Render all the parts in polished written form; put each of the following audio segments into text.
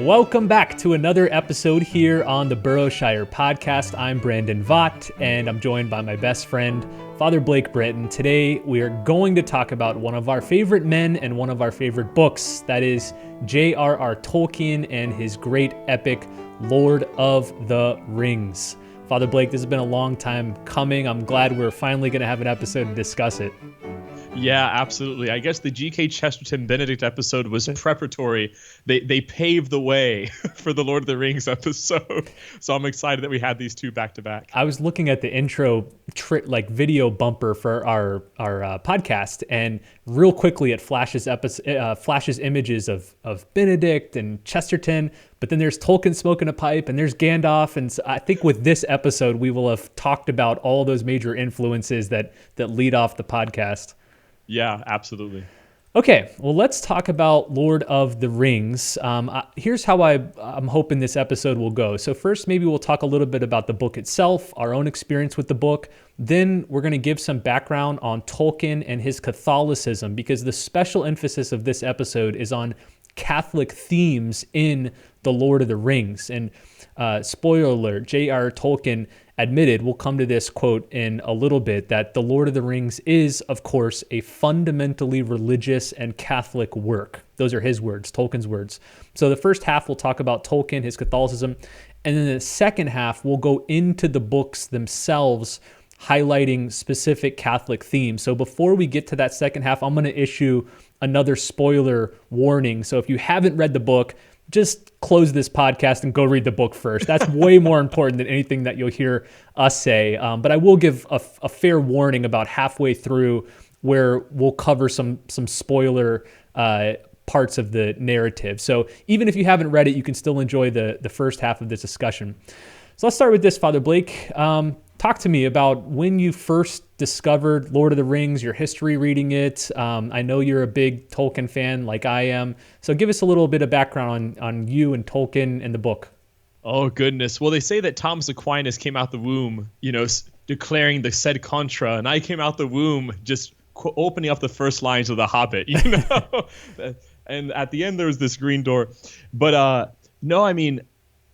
Welcome back to another episode here on the Boroughshire podcast. I'm Brandon Vaught, and I'm joined by my best friend, Father Blake Britton. Today, we are going to talk about one of our favorite men and one of our favorite books. That is J.R.R. Tolkien and his great epic, Lord of the Rings. Father Blake, this has been a long time coming. I'm glad we're finally going to have an episode to discuss it. Yeah, absolutely. I guess the G.K. Chesterton Benedict episode was preparatory. They paved the way for the Lord of the Rings episode. So I'm excited that we had these two back to back. I was looking at the intro video bumper for our podcast, and real quickly it flashes images of Benedict and Chesterton, but then there's Tolkien smoking a pipe, and there's Gandalf. And so I think with this episode, we will have talked about all those major influences that lead off the podcast. Yeah, absolutely. Okay, well, let's talk about Lord of the Rings. Here's how I'm hoping this episode will go. So first, maybe we'll talk a little bit about the book itself, our own experience with the book. Then we're going to give some background on Tolkien and his Catholicism, because the special emphasis of this episode is on Catholic themes in the Lord of the Rings. And spoiler alert, J.R.R. Tolkien admitted, we'll come to this quote in a little bit, that The Lord of the Rings is, of course, a fundamentally religious and Catholic work. Those are his words, Tolkien's words. So the first half, we'll talk about Tolkien, his Catholicism, and then the second half, we'll go into the books themselves, highlighting specific Catholic themes. So before we get to that second half, I'm going to issue another spoiler warning. So if you haven't read the book, just close this podcast and go read the book first. That's way more important than anything that you'll hear us say. But I will give a fair warning about halfway through where we'll cover some spoiler parts of the narrative. So even if you haven't read it, you can still enjoy the first half of this discussion. So let's start with this, Father Blake. Talk to me about when you first discovered Lord of the Rings, your history reading it. I know you're a big Tolkien fan like I am. So give us a little bit of background on you and Tolkien and the book. Oh, goodness. Well, they say that Thomas Aquinas came out the womb, declaring the sed contra, and I came out the womb just opening up the first lines of The Hobbit, And at the end, there was this green door. But no, I mean,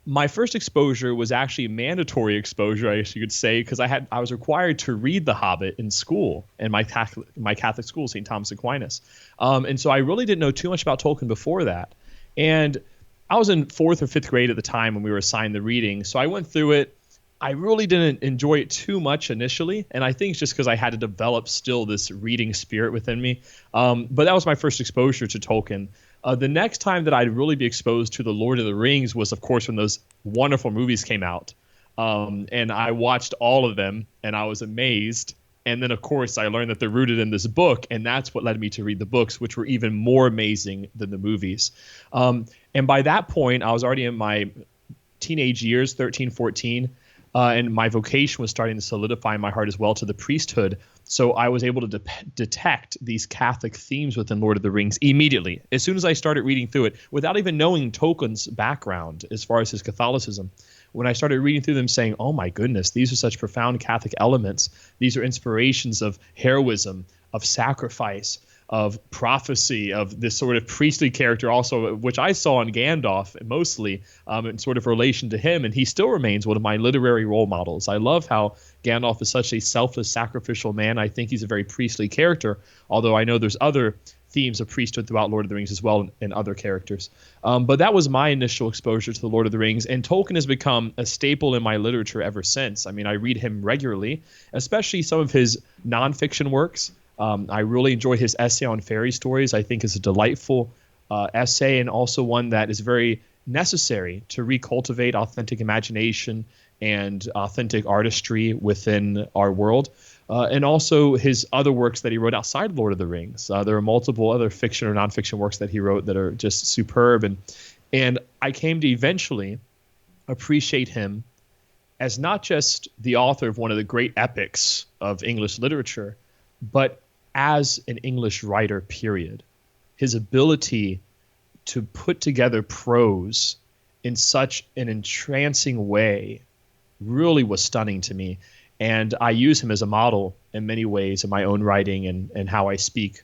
my first exposure was actually mandatory exposure, I guess you could say, because I was required to read The Hobbit in school, in my Catholic school, St. Thomas Aquinas. And so I really didn't know too much about Tolkien before that. And I was in 4th or 5th grade at the time when we were assigned the reading. So I went through it. I really didn't enjoy it too much initially, and I think it's just because I had to develop still this reading spirit within me. But that was my first exposure to Tolkien. The next time that I'd really be exposed to The Lord of the Rings was, of course, when those wonderful movies came out. And I watched all of them, and I was amazed. And then, of course, I learned that they're rooted in this book, and that's what led me to read the books, which were even more amazing than the movies. And by that point, I was already in my teenage years, 13, 14, and my vocation was starting to solidify in my heart as well to the priesthood. So I was able to detect these Catholic themes within Lord of the Rings immediately, as soon as I started reading through it, without even knowing Tolkien's background as far as his Catholicism. When I started reading through them saying, oh my goodness, these are such profound Catholic elements. These are inspirations of heroism, of sacrifice, of prophecy, of this sort of priestly character also, which I saw in Gandalf mostly in sort of relation to him. And he still remains one of my literary role models. I love how Gandalf is such a selfless, sacrificial man. I think he's a very priestly character, although I know there's other themes of priesthood throughout Lord of the Rings as well, and other characters. But that was my initial exposure to the Lord of the Rings, and Tolkien has become a staple in my literature ever since. I mean, I read him regularly, especially some of his nonfiction works. I really enjoy his essay on fairy stories. I think it's a delightful essay, and also one that is very necessary to recultivate authentic imagination and authentic artistry within our world. And also his other works that he wrote outside Lord of the Rings. There are multiple other fiction or nonfiction works that he wrote that are just superb. And I came to eventually appreciate him as not just the author of one of the great epics of English literature, but as an English writer, period. His ability to put together prose in such an entrancing way really was stunning to me. And I use him as a model in many ways in my own writing and how I speak.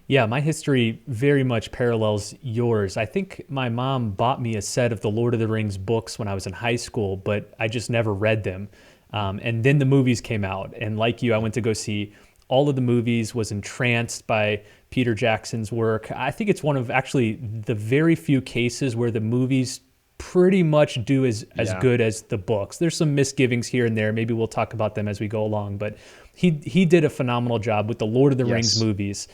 Yeah, my history very much parallels yours. I think my mom bought me a set of the Lord of the Rings books when I was in high school, but I just never read them. And then the movies came out. And like you, I went to go see all of the movies, was entranced by Peter Jackson's work. I think it's one of actually the very few cases where the movies pretty much do as Yeah. good as the books. There's some misgivings here and there. Maybe we'll talk about them as we go along. But he did a phenomenal job with the Lord of the Rings Yes. movies.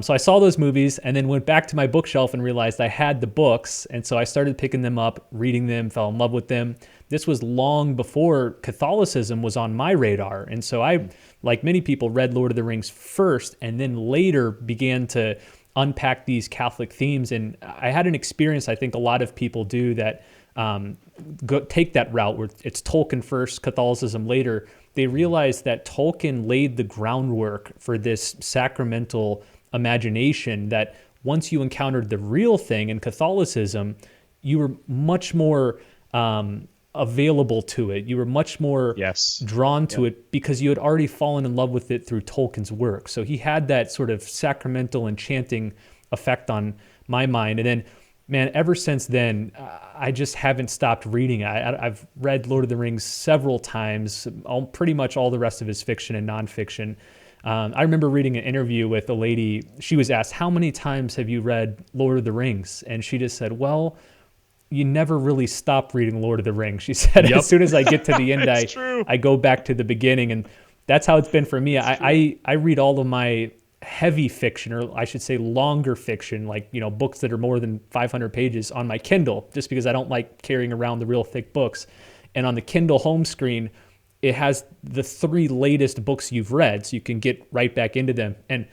So I saw those movies and then went back to my bookshelf and realized I had the books. And so I started picking them up, reading them, fell in love with them. This was long before Catholicism was on my radar. And so I, like many people, read Lord of the Rings first and then later began to unpack these Catholic themes. And I had an experience I think a lot of people do that take that route where it's Tolkien first, Catholicism later. They realized that Tolkien laid the groundwork for this sacramental imagination that once you encountered the real thing in Catholicism, you were much more available to it. You were much more Yes. drawn to it because you had already fallen in love with it through Tolkien's work. So he had that sort of sacramental enchanting effect on my mind. And then, man, ever since then, I just haven't stopped reading. I've read Lord of the Rings several times, pretty much all the rest of his fiction and nonfiction. I remember reading an interview with a lady. She was asked, how many times have you read Lord of the Rings? And she just said, well, you never really stop reading Lord of the Rings. She said, Yep. as soon as I get to the end, It's true. I go back to the beginning. And that's how it's been for me. I read all of my heavy fiction, or I should say longer fiction, like, books that are more than 500 pages on my Kindle, just because I don't like carrying around the real thick books. And on the Kindle home screen, it has the 3 latest books you've read, so you can get right back into them. And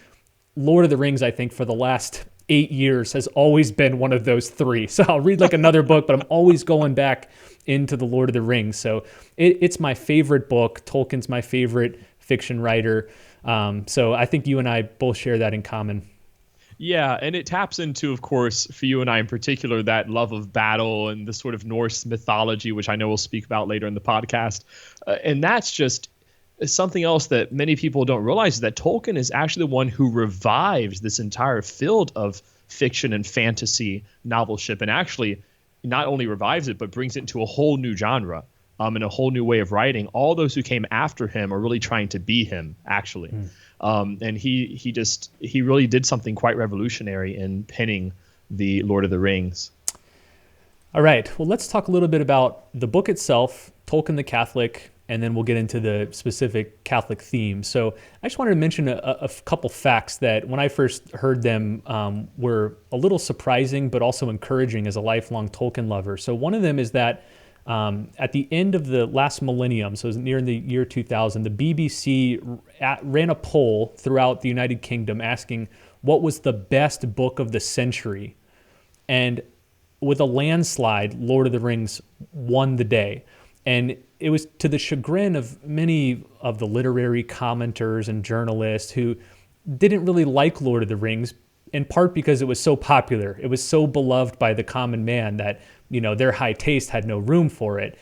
Lord of the Rings, I think, for the last 8 years has always been one of those 3. So I'll read like another book, but I'm always going back into the Lord of the Rings. So it's my favorite book. Tolkien's my favorite fiction writer. So I think you and I both share that in common. Yeah, and it taps into, of course, for you and I in particular, that love of battle and the sort of Norse mythology, which I know we'll speak about later in the podcast. And that's just something else that many people don't realize, is that Tolkien is actually the one who revived this entire field of fiction and fantasy novelship, and actually not only revives it, but brings it into a whole new genre. And a whole new way of writing. All those who came after him are really trying to be him, actually. And he really did something quite revolutionary in penning the Lord of the Rings. All right. Well, let's talk a little bit about the book itself, Tolkien the Catholic, and then we'll get into the specific Catholic themes. So I just wanted to mention a couple facts that when I first heard them were a little surprising, but also encouraging as a lifelong Tolkien lover. So one of them is that at the end of the last millennium, so it was near the year 2000, the BBC ran a poll throughout the United Kingdom asking what was the best book of the century. And with a landslide, Lord of the Rings won the day. And it was to the chagrin of many of the literary commenters and journalists who didn't really like Lord of the Rings, in part because it was so popular. It was so beloved by the common man that, their high taste had no room for it.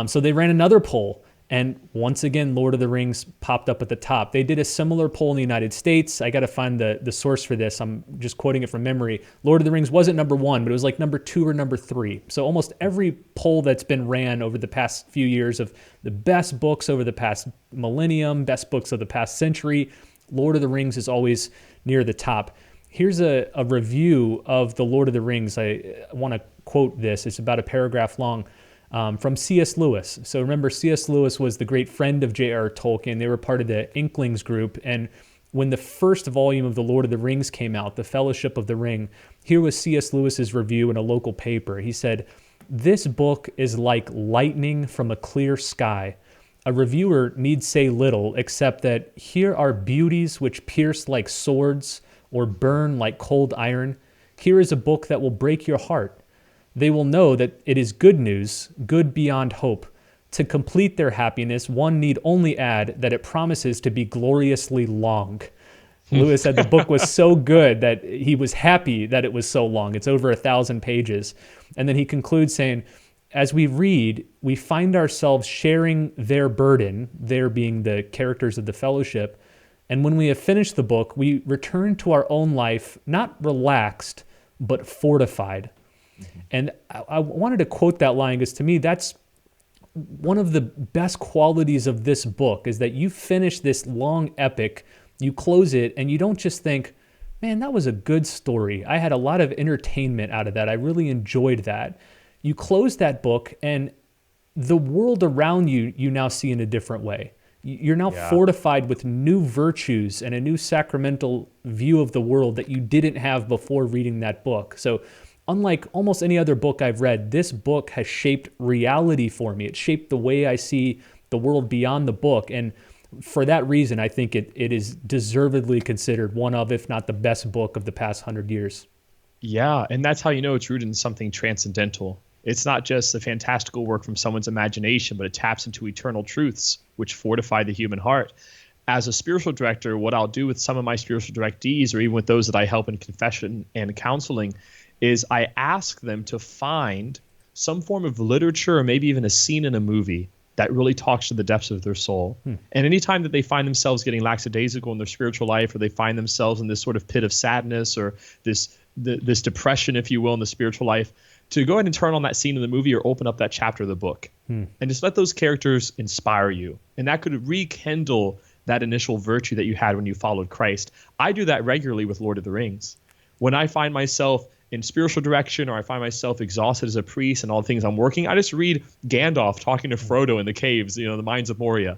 So they ran another poll, and once again, Lord of the Rings popped up at the top. They did a similar poll in the United States. I got to find the source for this. I'm just quoting it from memory. Lord of the Rings wasn't number 1, but it was like number 2 or number 3. So almost every poll that's been ran over the past few years of the best books over the past millennium, best books of the past century, Lord of the Rings is always near the top. Here's a review of the Lord of the Rings. I want to quote this. It's about a paragraph long, from C.S. Lewis. So remember, C.S. Lewis was the great friend of J.R.R. Tolkien. They were part of the Inklings group. And when the first volume of the Lord of the Rings came out, The Fellowship of the Ring, here was C.S. Lewis's review in a local paper. He said, "This book is like lightning from a clear sky. A reviewer need say little except that here are beauties which pierce like swords or burn like cold iron. Here is a book that will break your heart. They will know that it is good news, good beyond hope. To complete their happiness, one need only add that it promises to be gloriously long." Lewis said the book was so good that he was happy that it was so long. It's over 1,000 pages. And then he concludes saying, as we read, we find ourselves sharing their burden, their being the characters of the fellowship, And when we have finished the book, we return to our own life, not relaxed, but fortified. And I wanted to quote that line because to me, that's one of the best qualities of this book, is that you finish this long epic, you close it, and you don't just think, man, that was a good story. I had a lot of entertainment out of that. I really enjoyed that. You close that book, and the world around you, you now see in a different way. You're now fortified with new virtues and a new sacramental view of the world that you didn't have before reading that book. So unlike almost any other book I've read, this book has shaped reality for me. It shaped the way I see the world beyond the book. And for that reason, I think it is deservedly considered one of, if not the best book of the past 100 years. Yeah, and that's how you know it's rooted in something transcendental. It's not just a fantastical work from someone's imagination, but it taps into eternal truths which fortify the human heart. As a spiritual director, what I'll do with some of my spiritual directees, or even with those that I help in confession and counseling, is I ask them to find some form of literature or maybe even a scene in a movie that really talks to the depths of their soul. And anytime that they find themselves getting lackadaisical in their spiritual life, or they find themselves in this sort of pit of sadness or this depression, if you will, in the spiritual life, to go ahead and turn on that scene in the movie or open up that chapter of the book and just let those characters inspire you. And that could rekindle that initial virtue that you had when you followed Christ. I do that regularly with Lord of the Rings. When I find myself in spiritual direction, or I find myself exhausted as a priest and all the things I'm working, I just read Gandalf talking to Frodo in the caves, the Mines of Moria.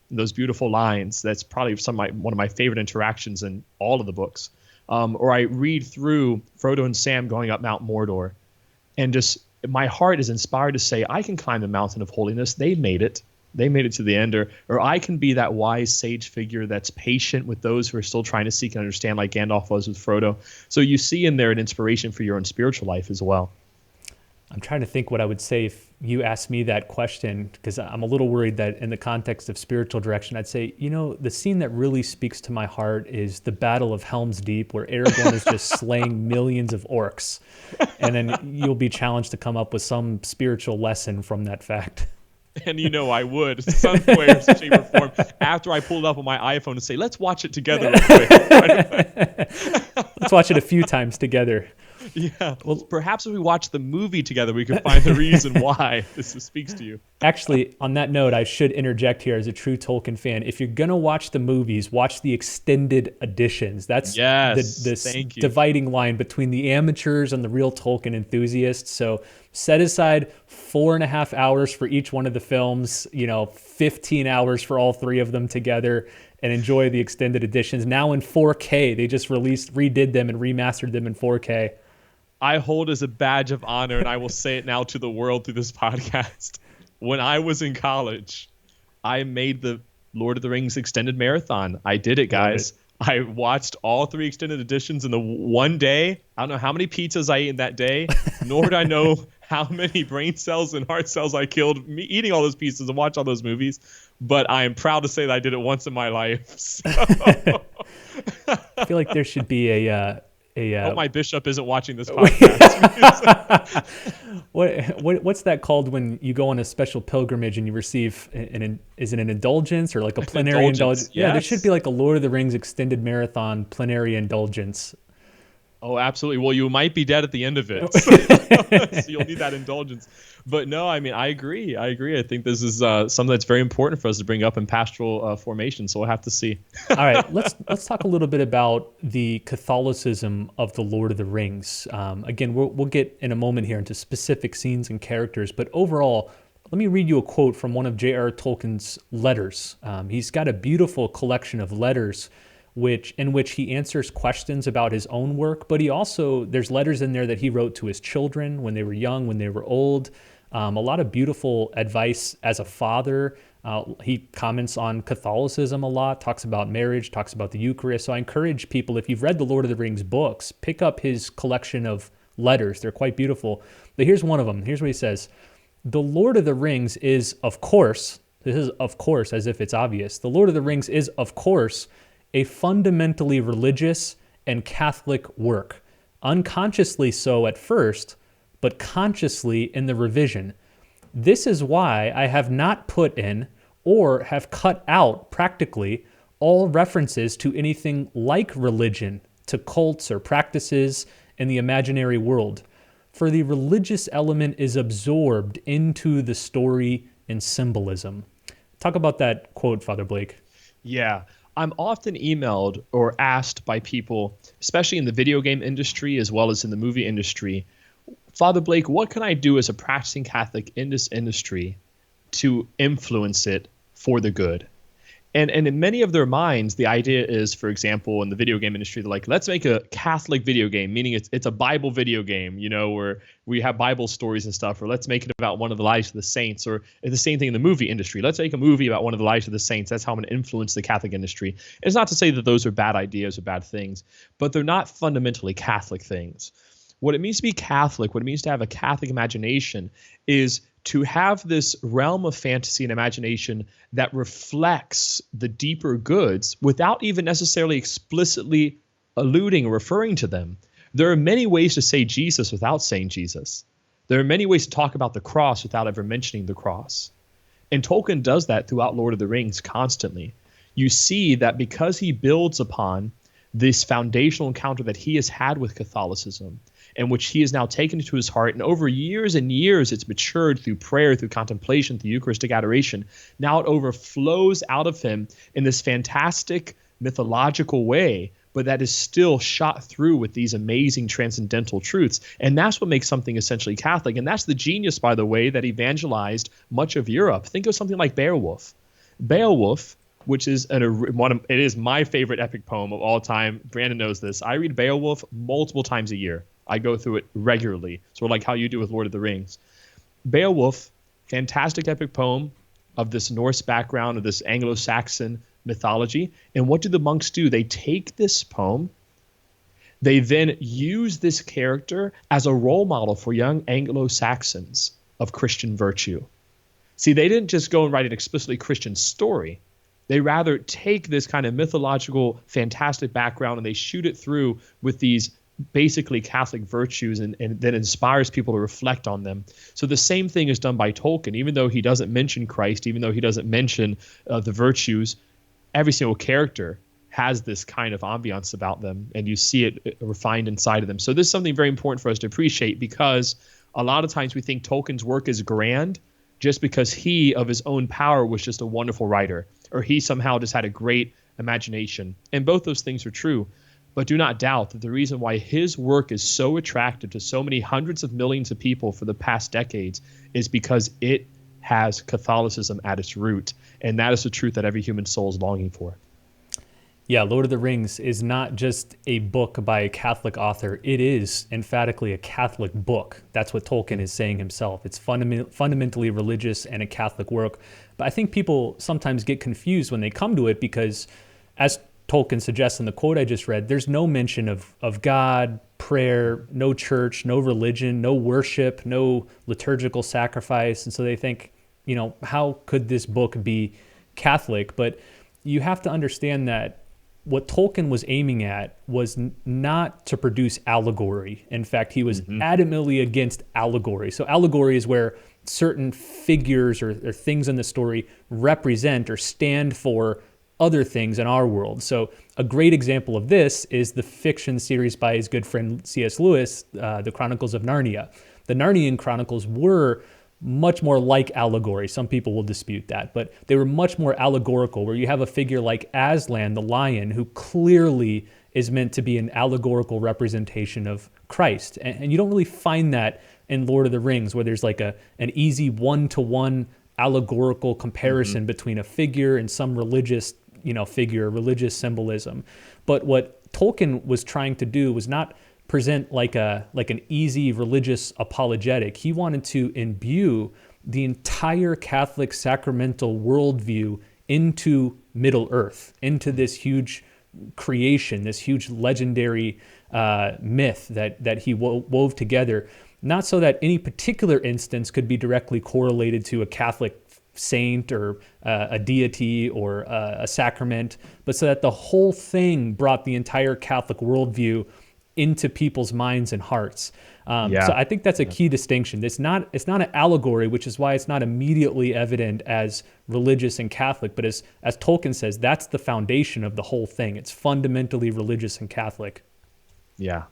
And those beautiful lines. That's probably one of my favorite interactions in all of the books. Or I read through Frodo and Sam going up Mount Mordor. And just my heart is inspired to say, I can climb the mountain of holiness. They made it. They made it to the end. Or I can be that wise sage figure that's patient with those who are still trying to seek and understand, like Gandalf was with Frodo. So you see in there an inspiration for your own spiritual life as well. I'm trying to think what I would say if you asked me that question, because I'm a little worried that in the context of spiritual direction, I'd say, the scene that really speaks to my heart is the Battle of Helm's Deep, where Aragorn is just slaying millions of orcs. And then you'll be challenged to come up with some spiritual lesson from that fact. And I would, some way or shape or form, after I pulled it up on my iPhone and say, let's watch it together real quick. Let's watch it a few times together. Yeah. Well, perhaps if we watch the movie together, we could find the reason why this speaks to you. Actually, on that note, I should interject here as a true Tolkien fan. If you're going to watch the movies, watch the extended editions. That's the dividing line between the amateurs and the real Tolkien enthusiasts. So set aside 4.5 hours for each one of the films, 15 hours for all three of them together, and enjoy the extended editions. Now in 4K, they just redid them and remastered them in 4K. I hold as a badge of honor, and I will say it now to the world through this podcast. When I was in college, I made the Lord of the Rings extended marathon. I did it, guys. I watched all 3 extended editions in the one day. I don't know how many pizzas I ate in that day, nor do I know how many brain cells and heart cells I killed eating all those pizzas and watch all those movies. But I am proud to say that I did it once in my life. So. I feel like there should be I hope my bishop isn't watching this podcast. What's that called when you go on a special pilgrimage and you receive is it an indulgence or like a plenary indulgence? Yes. Yeah, there should be like a Lord of the Rings extended marathon plenary indulgence. Oh, absolutely. Well, you might be dead at the end of it. So you'll need that indulgence. But no, I mean, I agree. I think this is something that's very important for us to bring up in pastoral formation. So we'll have to see. All right, let's talk a little bit about the Catholicism of the Lord of the Rings. Again, we'll get in a moment here into specific scenes and characters. But overall, let me read you a quote from one of J.R.R. Tolkien's letters. He's got a beautiful collection of letters in which he answers questions about his own work, but there's letters in there that he wrote to his children when they were young, when they were old. A lot of beautiful advice as a father. He comments on Catholicism a lot, talks about marriage, talks about the Eucharist. So I encourage people, if you've read the Lord of the Rings books, pick up his collection of letters. They're quite beautiful. But here's one of them. Here's what he says. The Lord of the Rings is, of course, this is of course as if it's obvious. The Lord of the Rings is, of course, a fundamentally religious and Catholic work, unconsciously so at first, but consciously in the revision. This is why I have not put in or have cut out practically all references to anything like religion, to cults or practices in the imaginary world. For the religious element is absorbed into the story and symbolism. Talk about that quote, Father Blake. Yeah. I'm often emailed or asked by people, especially in the video game industry as well as in the movie industry, Father Blake, what can I do as a practicing Catholic in this industry to influence it for the good? And in many of their minds, the idea is, for example, in the video game industry, they're like, let's make a Catholic video game, meaning it's a Bible video game, where we have Bible stories and stuff, or let's make it about one of the lives of the saints, or the same thing in the movie industry. Let's make a movie about one of the lives of the saints. That's how I'm going to influence the Catholic industry. It's not to say that those are bad ideas or bad things, but they're not fundamentally Catholic things. What it means to be Catholic, what it means to have a Catholic imagination, is to have this realm of fantasy and imagination that reflects the deeper goods without even necessarily explicitly alluding or referring to them. There are many ways to say Jesus without saying Jesus. There are many ways to talk about the cross without ever mentioning the cross. And Tolkien does that throughout Lord of the Rings constantly. You see that because he builds upon this foundational encounter that he has had with Catholicism, and which he has now taken to his heart, and over years and years it's matured through prayer, through contemplation, through Eucharistic adoration. Now it overflows out of him in this fantastic mythological way, but that is still shot through with these amazing transcendental truths. And that's what makes something essentially Catholic. And that's the genius, by the way, that evangelized much of Europe. Think of something like Beowulf. Beowulf, which is it is my favorite epic poem of all time. Brandon knows this. I read Beowulf multiple times a year. I go through it regularly, sort of like how you do with Lord of the Rings. Beowulf, fantastic epic poem of this Norse background, of this Anglo-Saxon mythology. And what do the monks do? They take this poem, they then use this character as a role model for young Anglo-Saxons of Christian virtue. See, they didn't just go and write an explicitly Christian story. They rather take this kind of mythological, fantastic background and they shoot it through with these basically Catholic virtues and that inspires people to reflect on them. So the same thing is done by Tolkien. Even though he doesn't mention Christ, even though he doesn't mention the virtues, every single character has this kind of ambiance about them, and you see it refined inside of them. So this is something very important for us to appreciate, because a lot of times we think Tolkien's work is grand just because he, of his own power, was just a wonderful writer, or he somehow just had a great imagination. And both those things are true. But do not doubt that the reason why his work is so attractive to so many hundreds of millions of people for the past decades is because it has Catholicism at its root. And that is the truth that every human soul is longing for. Yeah, Lord of the Rings is not just a book by a Catholic author. It is emphatically a Catholic book. That's what Tolkien is saying himself. It's fundamentally religious and a Catholic work. But I think people sometimes get confused when they come to it because, as Tolkien suggests in the quote I just read, there's no mention of God, prayer, no church, no religion, no worship, no liturgical sacrifice. And so they think, how could this book be Catholic? But you have to understand that what Tolkien was aiming at was not to produce allegory. In fact, he was adamantly against allegory. So allegory is where certain figures or things in the story represent or stand for other things in our world. So a great example of this is the fiction series by his good friend C.S. Lewis, The Chronicles of Narnia. The Narnian Chronicles were much more like allegory. Some people will dispute that, but they were much more allegorical, where you have a figure like Aslan, the lion, who clearly is meant to be an allegorical representation of Christ. And you don't really find that in Lord of the Rings, where there's like an easy one-to-one allegorical comparison between a figure and some religious figure, religious symbolism. But what Tolkien was trying to do was not present like an easy religious apologetic. He wanted to imbue the entire Catholic sacramental worldview into Middle Earth, into this huge creation, this huge legendary myth that he wove together, not so that any particular instance could be directly correlated to a Catholic saint or a deity or a sacrament, but so that the whole thing brought the entire Catholic worldview into people's minds and hearts. Yeah. So I think that's a key distinction. It's not an allegory, which is why it's not immediately evident as religious and Catholic, but as Tolkien says, that's the foundation of the whole thing. It's fundamentally religious and Catholic. Yeah.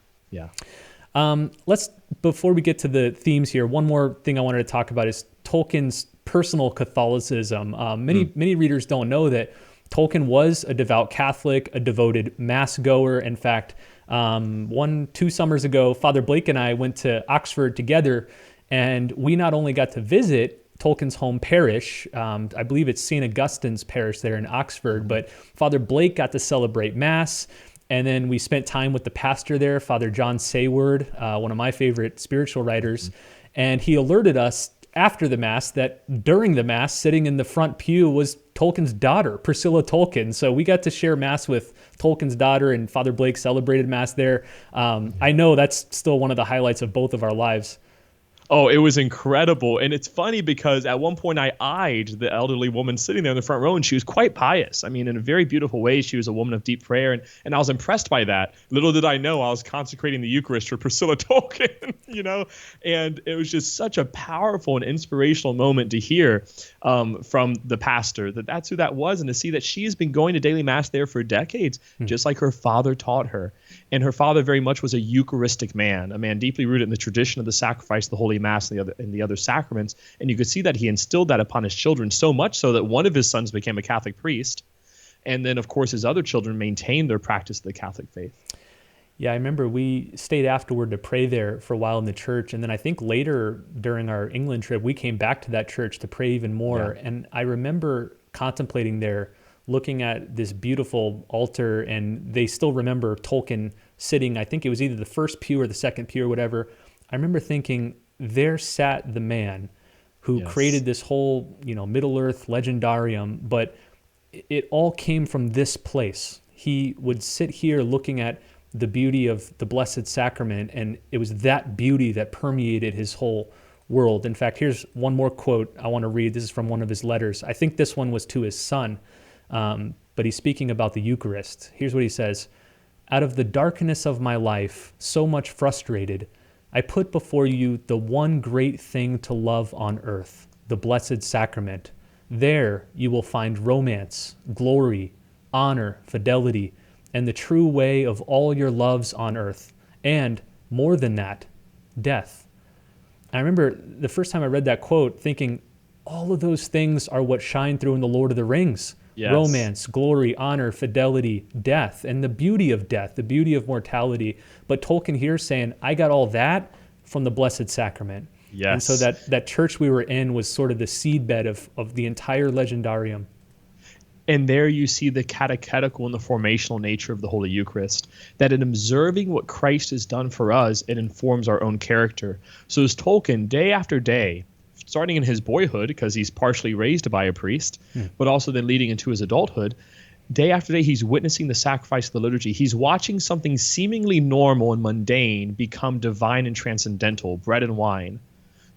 Before we get to the themes here, one more thing I wanted to talk about is Tolkien's personal Catholicism. Many readers don't know that Tolkien was a devout Catholic, a devoted mass goer. In fact, 2 summers ago, Father Blake and I went to Oxford together, and we not only got to visit Tolkien's home parish, I believe it's St. Augustine's parish there in Oxford, but Father Blake got to celebrate Mass, and then we spent time with the pastor there, Father John Sayward, one of my favorite spiritual writers, and he alerted us after the Mass that during the Mass, sitting in the front pew was Tolkien's daughter, Priscilla Tolkien. So we got to share Mass with Tolkien's daughter, and Father Blake celebrated Mass there. I know that's still one of the highlights of both of our lives. Oh, it was incredible. And it's funny because at one point I eyed the elderly woman sitting there in the front row, and she was quite pious. I mean, in a very beautiful way, she was a woman of deep prayer, and I was impressed by that. Little did I know I was consecrating the Eucharist for Priscilla Tolkien, and it was just such a powerful and inspirational moment to hear from the pastor that's who that was, and to see that she has been going to daily Mass there for decades, just like her father taught her. And her father very much was a Eucharistic man, a man deeply rooted in the tradition of the sacrifice, the Holy Mass, and the other sacraments. And you could see that he instilled that upon his children, so much so that one of his sons became a Catholic priest. And then, of course, his other children maintained their practice of the Catholic faith. Yeah, I remember we stayed afterward to pray there for a while in the church. And then I think later during our England trip, we came back to that church to pray even more. Yeah. And I remember contemplating there, looking at this beautiful altar, and they still remember Tolkien sitting, I think it was either the first pew or the second pew or whatever. I remember thinking, there sat the man who created this whole, Middle-earth legendarium, but it all came from this place. He would sit here looking at the beauty of the Blessed Sacrament, and it was that beauty that permeated his whole world. In fact, here's one more quote I want to read. This is from one of his letters. I think this one was to his son, but he's speaking about the Eucharist. Here's what he says. Out of the darkness of my life, so much frustrated, I put before you the one great thing to love on earth, the Blessed Sacrament. There you will find romance, glory, honor, fidelity, and the true way of all your loves on earth, and, more than that, death. I remember the first time I read that quote thinking, all of those things are what shine through in the Lord of the Rings. Yes. Romance, glory, honor, fidelity, death, and the beauty of death, the beauty of mortality. But Tolkien here is saying, I got all that from the Blessed Sacrament. Yes. And so that church we were in was sort of the seedbed of the entire legendarium. And there you see the catechetical and the formational nature of the Holy Eucharist, that in observing what Christ has done for us, it informs our own character. So as Tolkien, day after day, starting in his boyhood, because he's partially raised by a priest, but also then leading into his adulthood, day after day, he's witnessing the sacrifice of the liturgy. He's watching something seemingly normal and mundane become divine and transcendental, bread and wine,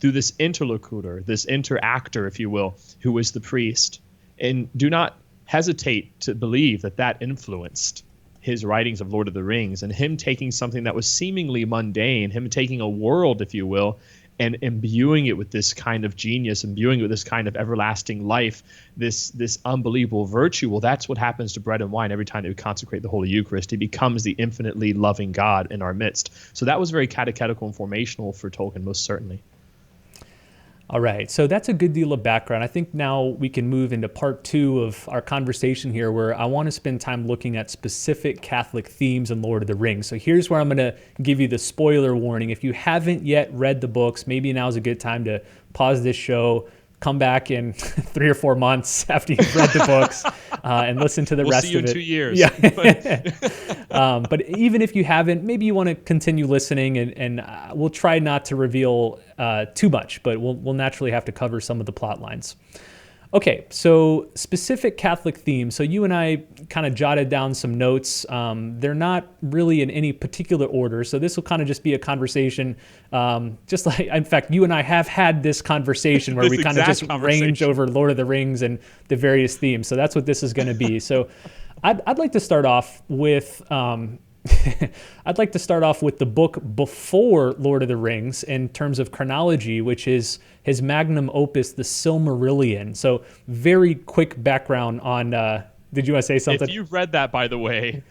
through this interlocutor, this interactor, if you will, who is the priest. And do not hesitate to believe that influenced his writings of Lord of the Rings, and him taking something that was seemingly mundane, him taking a world, if you will, and imbuing it with this kind of genius, imbuing it with this kind of everlasting life, this unbelievable virtue. Well, that's what happens to bread and wine every time that we consecrate the Holy Eucharist. He becomes the infinitely loving God in our midst. So that was very catechetical and formational for Tolkien, most certainly. All right, so that's a good deal of background. I think now we can move into part 2 of our conversation here, where I want to spend time looking at specific Catholic themes in Lord of the Rings. So here's where I'm going to give you the spoiler warning. If you haven't yet read the books, maybe now's a good time to pause this show, come back in 3 or 4 months after you've read the books and listen to the rest of it. We'll see you in 2 years. Yeah. But even if you haven't, maybe you want to continue listening, and we'll try not to reveal too much, but we'll naturally have to cover some of the plot lines. Okay, so specific Catholic themes. So you and I kind of jotted down some notes. They're not really in any particular order, so this will kind of just be a conversation. Just like, in fact, you and I have had this conversation where we kind of just range over Lord of the Rings and the various themes. So that's what this is going to be. So I'd like to start off with I'd like to start off with the book before Lord of the Rings in terms of chronology, which is his magnum opus, the Silmarillion. So very quick background on, did you want to say something? If you've read that, by the way,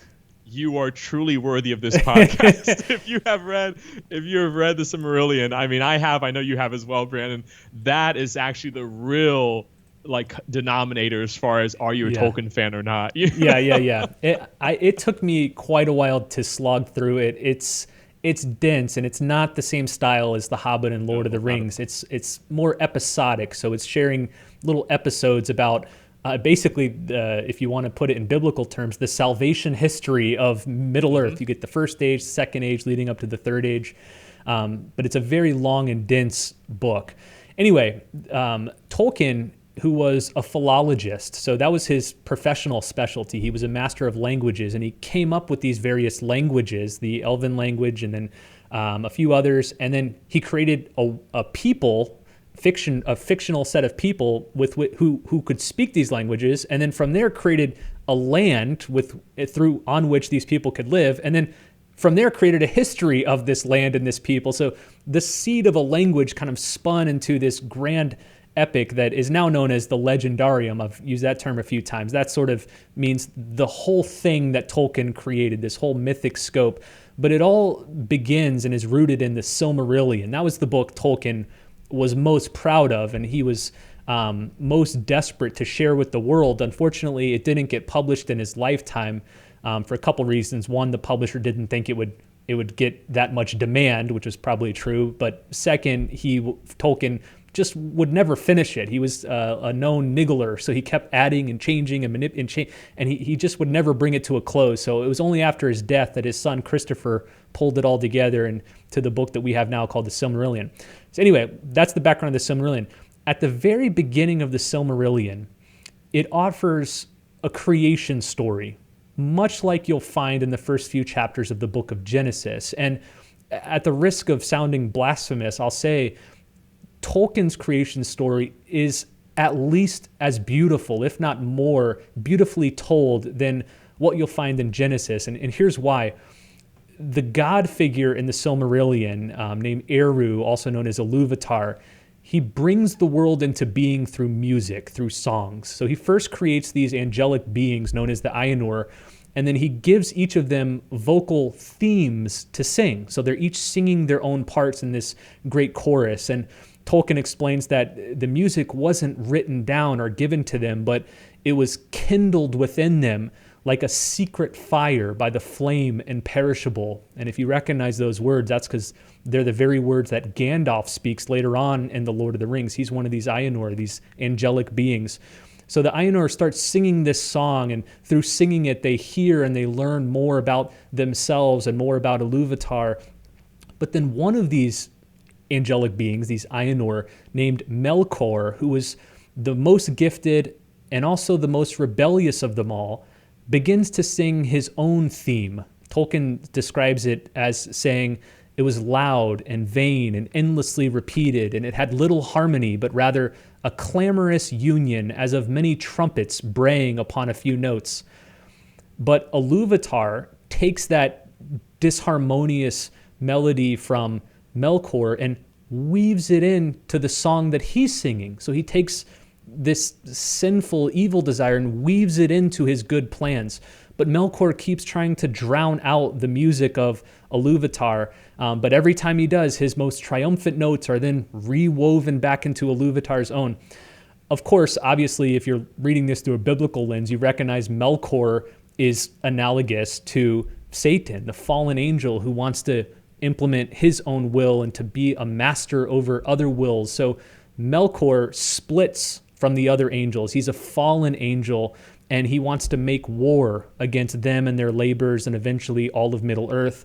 you are truly worthy of this podcast. If you have read the Silmarillion, I mean, I know you have as well, Brandon. That is actually the real like denominator as far as are you a Tolkien fan or not. Yeah. It took me quite a while to slog through it. It's dense, and it's not the same style as The Hobbit and Lord of the Rings. It's more episodic, so it's sharing little episodes about basically, if you want to put it in biblical terms, the salvation history of Middle Earth. You get the first age, second age, leading up to the third age. But it's a very long and dense book. Anyway, Tolkien, who was a philologist, so that was his professional specialty. He was a master of languages, and he came up with these various languages, the Elven language, and then a few others. And then he created a fictional set of people who could speak these languages, and then from there created a land on which these people could live, and then from there created a history of this land and this people. So the seed of a language kind of spun into this grand epic that is now known as the Legendarium. I've used that term a few times. That sort of means the whole thing that Tolkien created, this whole mythic scope. But it all begins and is rooted in the Silmarillion. That was the book Tolkien was most proud of, and he was most desperate to share with the world. Unfortunately, it didn't get published in his lifetime for a couple reasons. One, the publisher didn't think it would get that much demand, which was probably true. But second, Tolkien just would never finish it. He was a known niggler, so he kept adding and changing and he just would never bring it to a close. So it was only after his death that his son Christopher pulled it all together and to the book that we have now called the Silmarillion. So anyway, that's the background of the Silmarillion. At the very beginning of the Silmarillion, it offers a creation story, much like you'll find in the first few chapters of the book of Genesis. And at the risk of sounding blasphemous, I'll say Tolkien's creation story is at least as beautiful, if not more beautifully told than what you'll find in Genesis. And here's why. The god figure in the Silmarillion, named Eru, also known as Iluvatar, he brings the world into being through music, through songs. So he first creates these angelic beings known as the Ainur, and then he gives each of them vocal themes to sing. So they're each singing their own parts in this great chorus. And Tolkien explains that the music wasn't written down or given to them, but it was kindled within them like a secret fire by the flame imperishable. And if you recognize those words, that's because they're the very words that Gandalf speaks later on in The Lord of the Rings. He's one of these Ainur, these angelic beings. So the Ainur start singing this song, and through singing it, they hear and they learn more about themselves and more about Iluvatar. But then one of these angelic beings, these Ainur, named Melchor, who was the most gifted and also the most rebellious of them all, begins to sing his own theme. Tolkien describes it as saying it was loud and vain and endlessly repeated, and it had little harmony, but rather a clamorous union as of many trumpets braying upon a few notes. But Iluvatar takes that disharmonious melody from Melchor and weaves it into the song that he's singing. So he takes this sinful, evil desire and weaves it into his good plans. But Melchor keeps trying to drown out the music of Iluvatar. But every time he does, his most triumphant notes are then rewoven back into Iluvatar's own. Of course, obviously, if you're reading this through a biblical lens, you recognize Melchor is analogous to Satan, the fallen angel who wants to implement his own will and to be a master over other wills. So Melchor splits from the other angels. He's a fallen angel, and he wants to make war against them and their labors and eventually all of Middle Earth.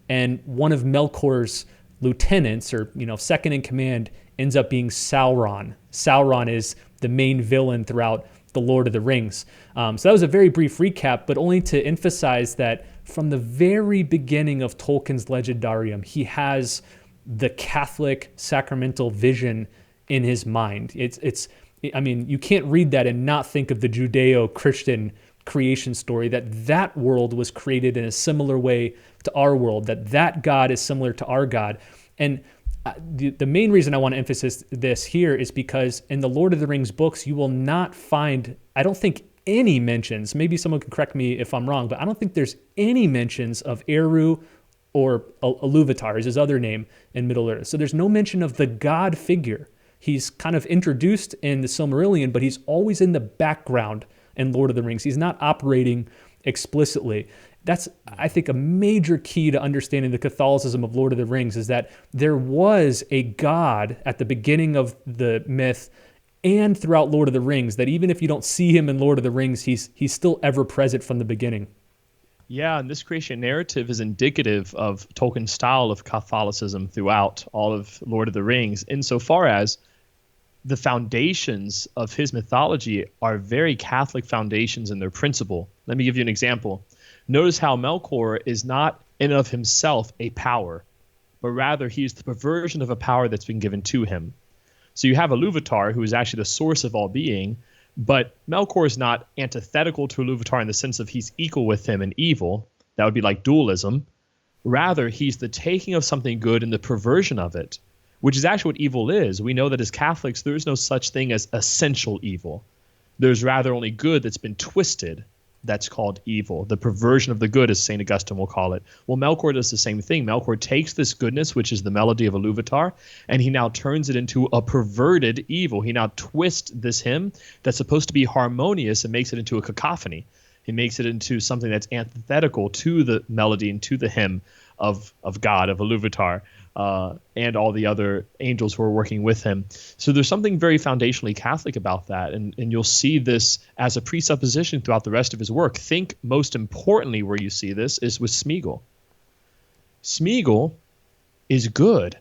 And one of Melchor's lieutenants, or second in command, ends up being Sauron. Sauron is the main villain throughout The Lord of the Rings. So that was a very brief recap, but only to emphasize that from the very beginning of Tolkien's Legendarium, he has the Catholic sacramental vision in his mind. You can't read that and not think of the Judeo-Christian creation story, that world was created in a similar way to our world, that God is similar to our God. And the main reason I want to emphasize this here is because in the Lord of the Rings books, you will not find, I don't think, any mentions, maybe someone can correct me if I'm wrong, but I don't think there's any mentions of Eru or Iluvatar is his other name in Middle-earth. So there's no mention of the God figure. He's kind of introduced in the Silmarillion, but he's always in the background in Lord of the Rings. He's not operating explicitly. That's, I think, a major key to understanding the Catholicism of Lord of the Rings, is that there was a God at the beginning of the myth and throughout Lord of the Rings, that even if you don't see him in Lord of the Rings, he's still ever present from the beginning. Yeah, and this creation narrative is indicative of Tolkien's style of Catholicism throughout all of Lord of the Rings, insofar as the foundations of his mythology are very Catholic foundations in their principle. Let me give you an example. Notice how Melchor is not in and of himself a power, but rather he's the perversion of a power that's been given to him. So you have Iluvatar, who is actually the source of all being, but Melchor is not antithetical to Iluvatar in the sense of he's equal with him in evil. That would be like dualism. Rather, he's the taking of something good and the perversion of it, which is actually what evil is. We know that as Catholics, there is no such thing as essential evil. There's rather only good that's been twisted. That's called evil. The perversion of the good, as St. Augustine will call it. Well, Melchor does the same thing. Melchor takes this goodness, which is the melody of Iluvatar, and he now turns it into a perverted evil. He now twists this hymn that's supposed to be harmonious and makes it into a cacophony. He makes it into something that's antithetical to the melody and to the hymn of God, of Iluvatar, and all the other angels who are working with him. So there's something very foundationally Catholic about that, and you'll see this as a presupposition throughout the rest of his work. Think most importantly where you see this is with Smeagol. Smeagol is good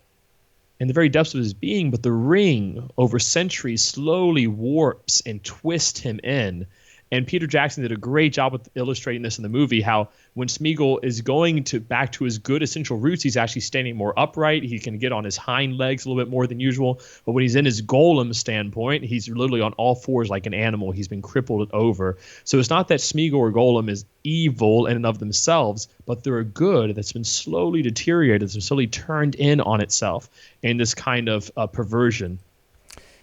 in the very depths of his being, but the ring over centuries slowly warps and twists him in. And Peter Jackson did a great job with illustrating this in the movie, how when Smeagol is going back to his good essential roots, he's actually standing more upright. He can get on his hind legs a little bit more than usual. But when he's in his golem standpoint, he's literally on all fours like an animal. He's been crippled over. So it's not that Smeagol or Golem is evil in and of themselves, but they're a good that's been slowly deteriorated, that's been slowly turned in on itself in this kind of perversion.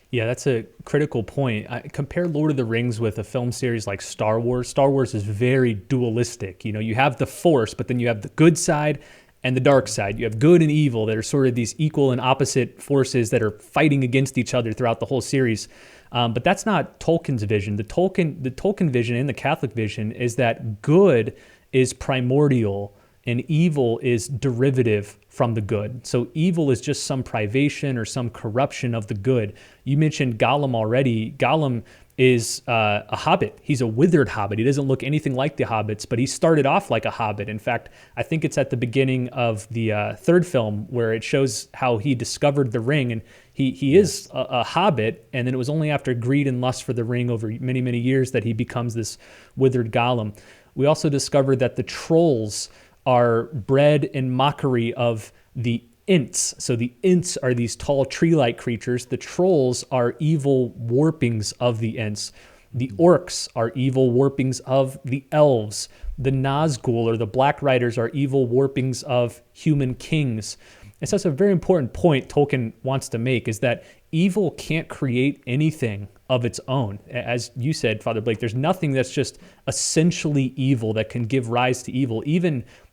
Yeah, that's a critical point. Compare Lord of the Rings with a film series like Star Wars. Star Wars is very dualistic. You know, you have the Force, but then you have the good side and the dark side. You have good and evil that are sort of these equal and opposite forces that are fighting against each other throughout the whole series. But that's not Tolkien's vision. The Tolkien vision and the Catholic vision is that good is primordial and evil is derivative from the good. So evil is just some privation or some corruption of the good. You mentioned Gollum already. Gollum is a hobbit. He's a withered hobbit. He doesn't look anything like the hobbits, but he started off like a hobbit. In fact, I think it's at the beginning of the third film where it shows how he discovered the ring, and he is a hobbit, and then it was only after greed and lust for the ring over many, many years that he becomes this withered Gollum. We also discovered that the trolls are bred in mockery of the Ents. So the Ents are these tall tree-like creatures. The trolls are evil warpings of the Ents. The orcs are evil warpings of the elves. The Nazgul, or the Black Riders, are evil warpings of human kings. And so that's a very important point Tolkien wants to make, is that evil can't create anything of its own. As you said, Father Blake, there's nothing that's just essentially evil that can give rise to evil.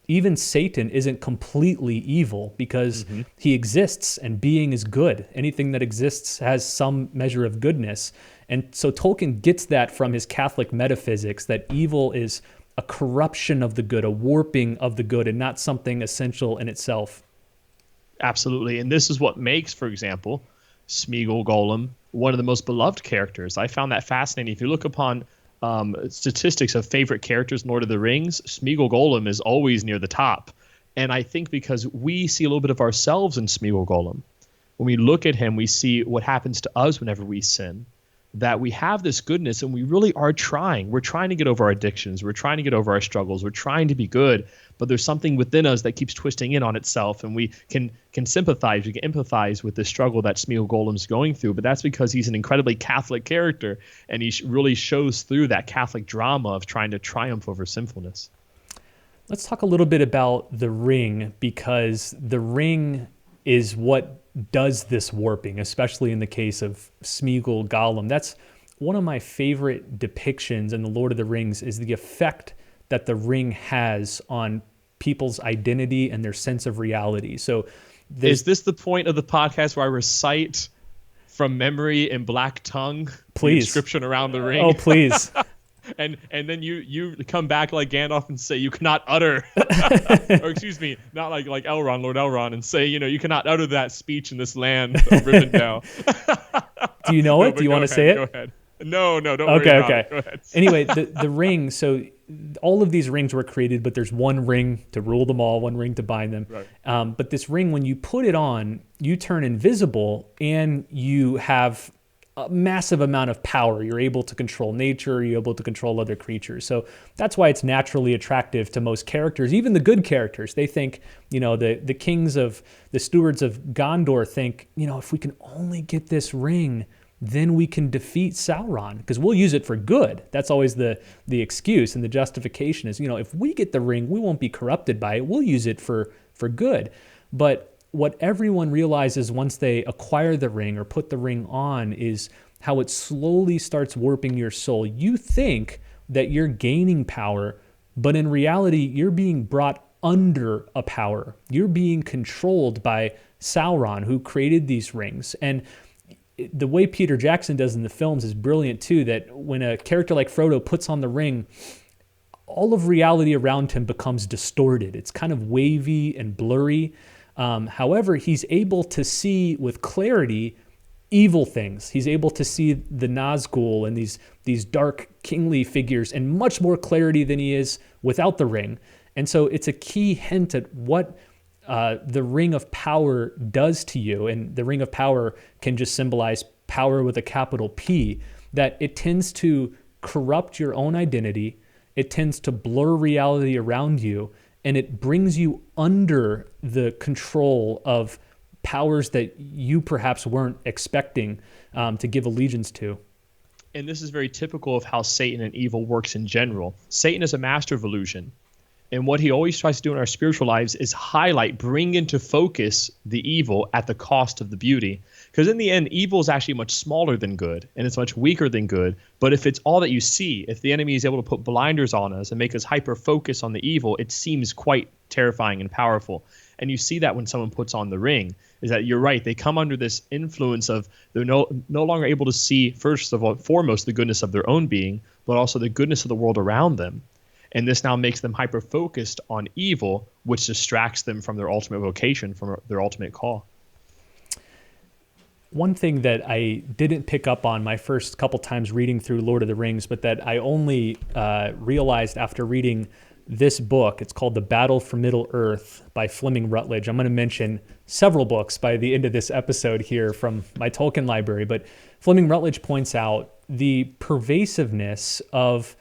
Even Satan isn't completely evil because he exists and being is good. Anything that exists has some measure of goodness. And so Tolkien gets that from his Catholic metaphysics, that evil is a corruption of the good, a warping of the good, and not something essential in itself. Absolutely. And this is what makes, for example, Smeagol Golem one of the most beloved characters. I found that fascinating. If you look upon statistics of favorite characters in Lord of the Rings, Smeagol Golem is always near the top. And I think because we see a little bit of ourselves in Smeagol Golem. When we look at him, we see what happens to us whenever we sin. that we have this goodness and we really are trying. We're trying to get over our addictions. We're trying to get over our struggles. We're trying to be good, but there's something within us that keeps twisting in on itself, and we can sympathize, we can empathize with the struggle that Smeagol Golem's going through, but that's because he's an incredibly Catholic character, and he really shows through that Catholic drama of trying to triumph over sinfulness. Let's talk a little bit about the ring, because the ring is what does this warping, especially in the case of Smeagol Gollum. That's one of my favorite depictions in The Lord of the Rings, is the effect that the ring has on people's identity and their sense of reality. So is this the point of the podcast where I recite from memory in black tongue the inscription around the ring? Oh, please. And then you come back like Gandalf and say, you cannot utter, or excuse me, not like Elrond, Lord Elrond, and say, you cannot utter that speech in this land of Rivendell. Do you know it? Do you want to say it? Go ahead. No, don't worry about it. Go ahead. Anyway, the ring, so all of these rings were created, but there's one ring to rule them all, one ring to bind them. Right. But this ring, when you put it on, you turn invisible, and you have a massive amount of power. You're able to control nature. You're able to control other creatures. So that's why it's naturally attractive to most characters, even the good characters. They think, the kings of the stewards of Gondor think, if we can only get this ring, then we can defeat Sauron, because we'll use it for good. That's always the excuse, and the justification is, if we get the ring, we won't be corrupted by it. We'll use it for good. But what everyone realizes once they acquire the ring or put the ring on is how it slowly starts warping your soul. You think that you're gaining power, but in reality, you're being brought under a power. You're being controlled by Sauron, who created these rings. And the way Peter Jackson does in the films is brilliant too, that when a character like Frodo puts on the ring, all of reality around him becomes distorted. It's kind of wavy and blurry. However, he's able to see with clarity evil things. He's able to see the Nazgul and these dark kingly figures in much more clarity than he is without the ring. And so it's a key hint at what the ring of power does to you. And the ring of power can just symbolize power with a capital P, that it tends to corrupt your own identity. It tends to blur reality around you, and it brings you under the control of powers that you perhaps weren't expecting to give allegiance to. And this is very typical of how Satan and evil works in general. Satan is a master of illusion. And what he always tries to do in our spiritual lives is bring into focus the evil at the cost of the beauty. Because in the end, evil is actually much smaller than good, and it's much weaker than good. But if it's all that you see, if the enemy is able to put blinders on us and make us hyper-focus on the evil, it seems quite terrifying and powerful. And you see that when someone puts on the ring, is that you're right. They come under this influence of they're no longer able to see, foremost, the goodness of their own being, but also the goodness of the world around them. And this now makes them hyper-focused on evil, which distracts them from their ultimate vocation, from their ultimate call. One thing that I didn't pick up on my first couple times reading through Lord of the Rings, but that I only realized after reading this book, it's called The Battle for Middle-earth by Fleming Rutledge. I'm going to mention several books by the end of this episode here from my Tolkien library, but Fleming Rutledge points out the pervasiveness of,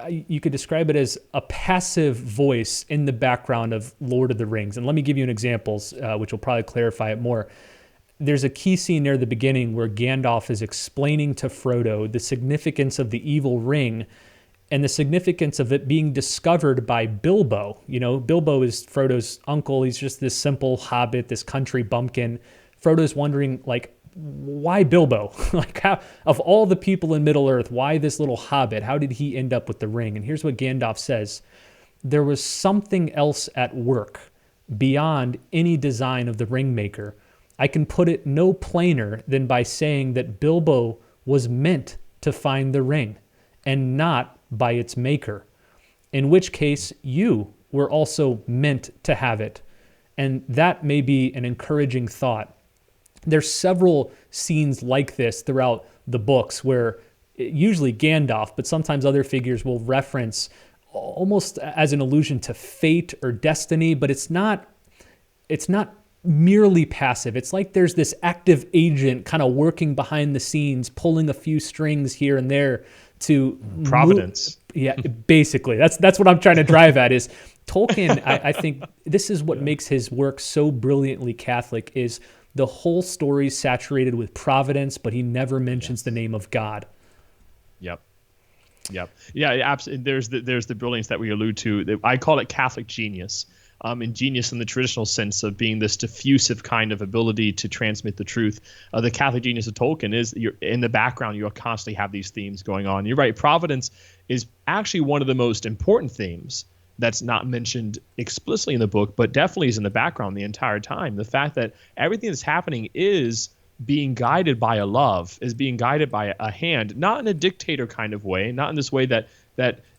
you could describe it as a passive voice in the background of Lord of the Rings. And let me give you an example, which will probably clarify it more. There's a key scene near the beginning where Gandalf is explaining to Frodo the significance of the evil ring and the significance of it being discovered by Bilbo. Bilbo is Frodo's uncle. He's just this simple hobbit, this country bumpkin. Frodo's wondering, why Bilbo? How, of all the people in Middle-earth, why this little hobbit? How did he end up with the ring? And here's what Gandalf says. There was something else at work beyond any design of the ringmaker. I can put it no plainer than by saying that Bilbo was meant to find the ring and not by its maker, in which case you were also meant to have it. And that may be an encouraging thought. There's several scenes like this throughout the books where usually Gandalf, but sometimes other figures will reference almost as an allusion to fate or destiny, but it's not merely passive. It's like there's this active agent kind of working behind the scenes, pulling a few strings here and there to Providence. Yeah, basically. That's what I'm trying to drive at is Tolkien, I think this is what makes his work so brilliantly Catholic is the whole story saturated with providence, but he never mentions the name of God. Yep. Yeah, absolutely. There's the brilliance that we allude to. I call it Catholic genius. And genius in the traditional sense of being this diffusive kind of ability to transmit the truth. The Catholic genius of Tolkien is you're in the background. You'll constantly have these themes going on. You're right. Providence is actually one of the most important themes that's not mentioned explicitly in the book, but definitely is in the background the entire time. The fact that everything that's happening is being guided by a love, is being guided by a hand, not in a dictator kind of way, not in this way that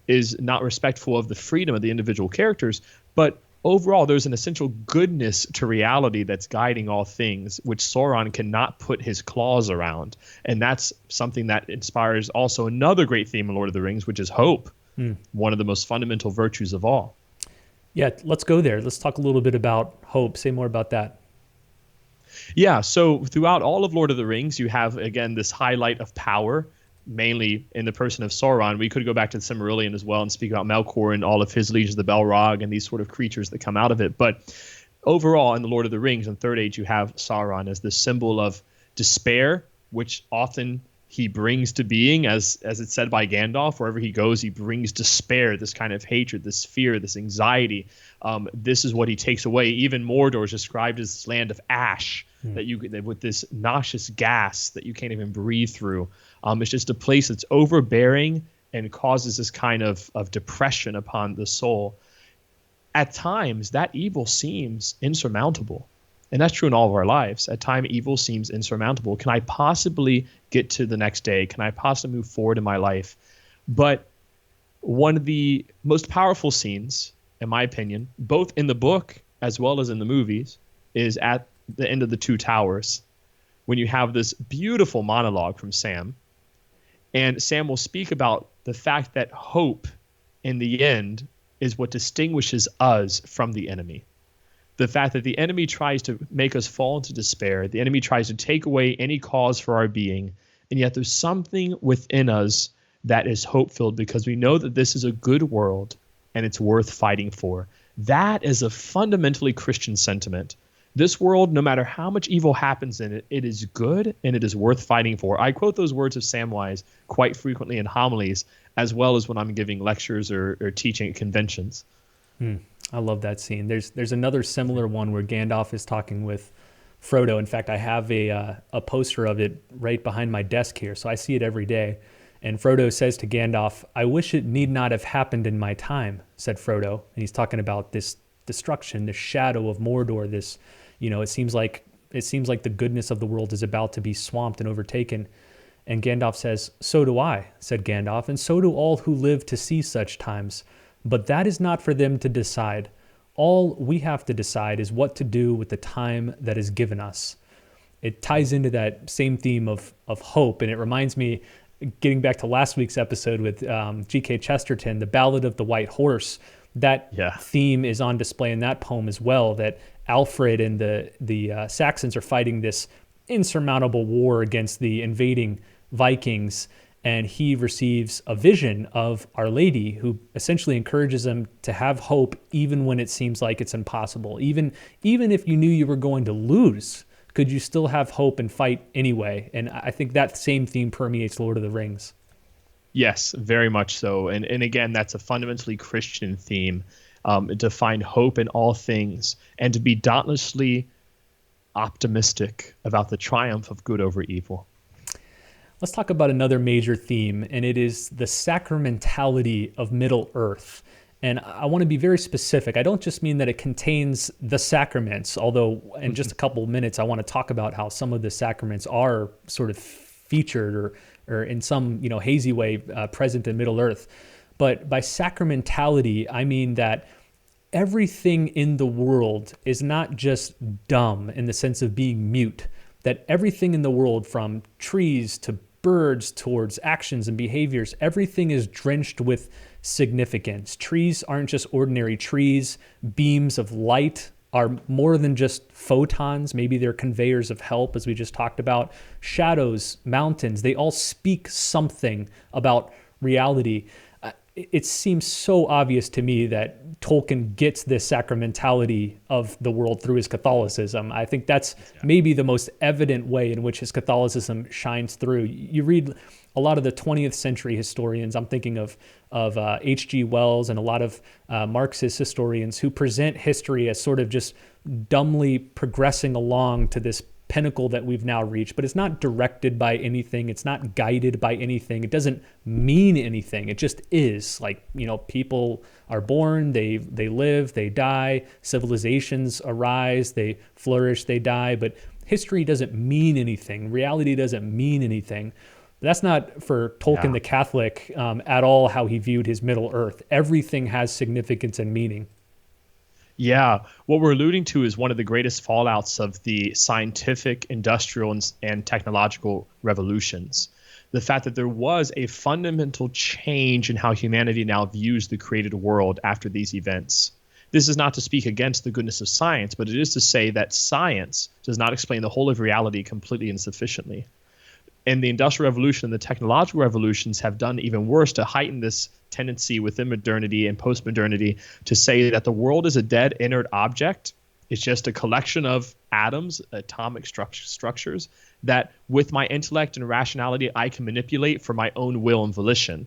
is not respectful of the freedom of the individual characters, but overall, there's an essential goodness to reality that's guiding all things, which Sauron cannot put his claws around. And that's something that inspires also another great theme in Lord of the Rings, which is hope, one of the most fundamental virtues of all. Yeah, let's go there. Let's talk a little bit about hope. Say more about that. Yeah, so throughout all of Lord of the Rings, you have, again, this highlight of power, mainly in the person of Sauron. We could go back to the Silmarillion as well and speak about Melchor and all of his legions of the Balrog and these sort of creatures that come out of it. But overall, in the Lord of the Rings, in Third Age, you have Sauron as the symbol of despair, which often he brings to being, as it's said by Gandalf. Wherever he goes, he brings despair, this kind of hatred, this fear, this anxiety. This is what he takes away. Even Mordor is described as this land of ash, that with this noxious gas that you can't even breathe through. It's just a place that's overbearing and causes this kind of depression upon the soul. At times, that evil seems insurmountable. And that's true in all of our lives. At times, evil seems insurmountable. Can I possibly get to the next day? Can I possibly move forward in my life? But one of the most powerful scenes, in my opinion, both in the book as well as in the movies, is at the end of the Two Towers, when you have this beautiful monologue from Sam. And Sam will speak about the fact that hope, in the end, is what distinguishes us from the enemy. The fact that the enemy tries to make us fall into despair, the enemy tries to take away any cause for our being, and yet there's something within us that is hope-filled because we know that this is a good world and it's worth fighting for. That is a fundamentally Christian sentiment. This world, no matter how much evil happens in it, it is good and it is worth fighting for. I quote those words of Samwise quite frequently in homilies, as well as when I'm giving lectures or teaching at conventions. I love that scene. There's another similar one where Gandalf is talking with Frodo. In fact, I have a poster of it right behind my desk here, so I see it every day. And Frodo says to Gandalf, "I wish it need not have happened in my time," said Frodo. And he's talking about this destruction, this shadow of Mordor, this, it seems like the goodness of the world is about to be swamped and overtaken. And Gandalf says, "So do I," said Gandalf, "and so do all who live to see such times. But that is not for them to decide. All we have to decide is what to do with the time that is given us." It ties into that same theme of hope, and it reminds me, getting back to last week's episode with G.K. Chesterton, the Ballad of the White Horse. That theme is on display in that poem as well, that Alfred and the Saxons are fighting this insurmountable war against the invading Vikings, and he receives a vision of Our Lady, who essentially encourages him to have hope even when it seems like it's impossible. Even if you knew you were going to lose, could you still have hope and fight anyway? And I think that same theme permeates Lord of the Rings. Yes, very much so. And again, that's a fundamentally Christian theme, to find hope in all things and to be dauntlessly optimistic about the triumph of good over evil. Let's talk about another major theme, and it is the sacramentality of Middle-earth. And I want to be very specific. I don't just mean that it contains the sacraments, although in just a couple of minutes I want to talk about how some of the sacraments are sort of featured or in some hazy way present in Middle-earth. But by sacramentality, I mean that everything in the world is not just dumb in the sense of being mute, that everything in the world, from trees to birds towards actions and behaviors, everything is drenched with significance. Trees aren't just ordinary trees. Beams of light are more than just photons. Maybe they're conveyors of help, as we just talked about. Shadows, mountains, they all speak something about reality. It seems so obvious to me that Tolkien gets this sacramentality of the world through his Catholicism. I think that's maybe the most evident way in which his Catholicism shines through. You read a lot of the 20th century historians. I'm thinking of H.G. Wells and a lot of Marxist historians who present history as sort of just dumbly progressing along to this pinnacle that we've now reached, but it's not directed by anything. It's not guided by anything. It doesn't mean anything. It just is. Like, people are born, they live, they die, civilizations arise, they flourish, they die, but history doesn't mean anything. Reality doesn't mean anything. That's not for Tolkien the Catholic at all how he viewed his Middle Earth. Everything has significance and meaning. Yeah, what we're alluding to is one of the greatest fallouts of the scientific, industrial, and technological revolutions. The fact that there was a fundamental change in how humanity now views the created world after these events. This is not to speak against the goodness of science, but it is to say that science does not explain the whole of reality completely and sufficiently. And the Industrial Revolution and the technological revolutions have done even worse to heighten this tendency within modernity and post-modernity to say that the world is a dead, inert object. It's just a collection of atoms, atomic structures that with my intellect and rationality, I can manipulate for my own will and volition.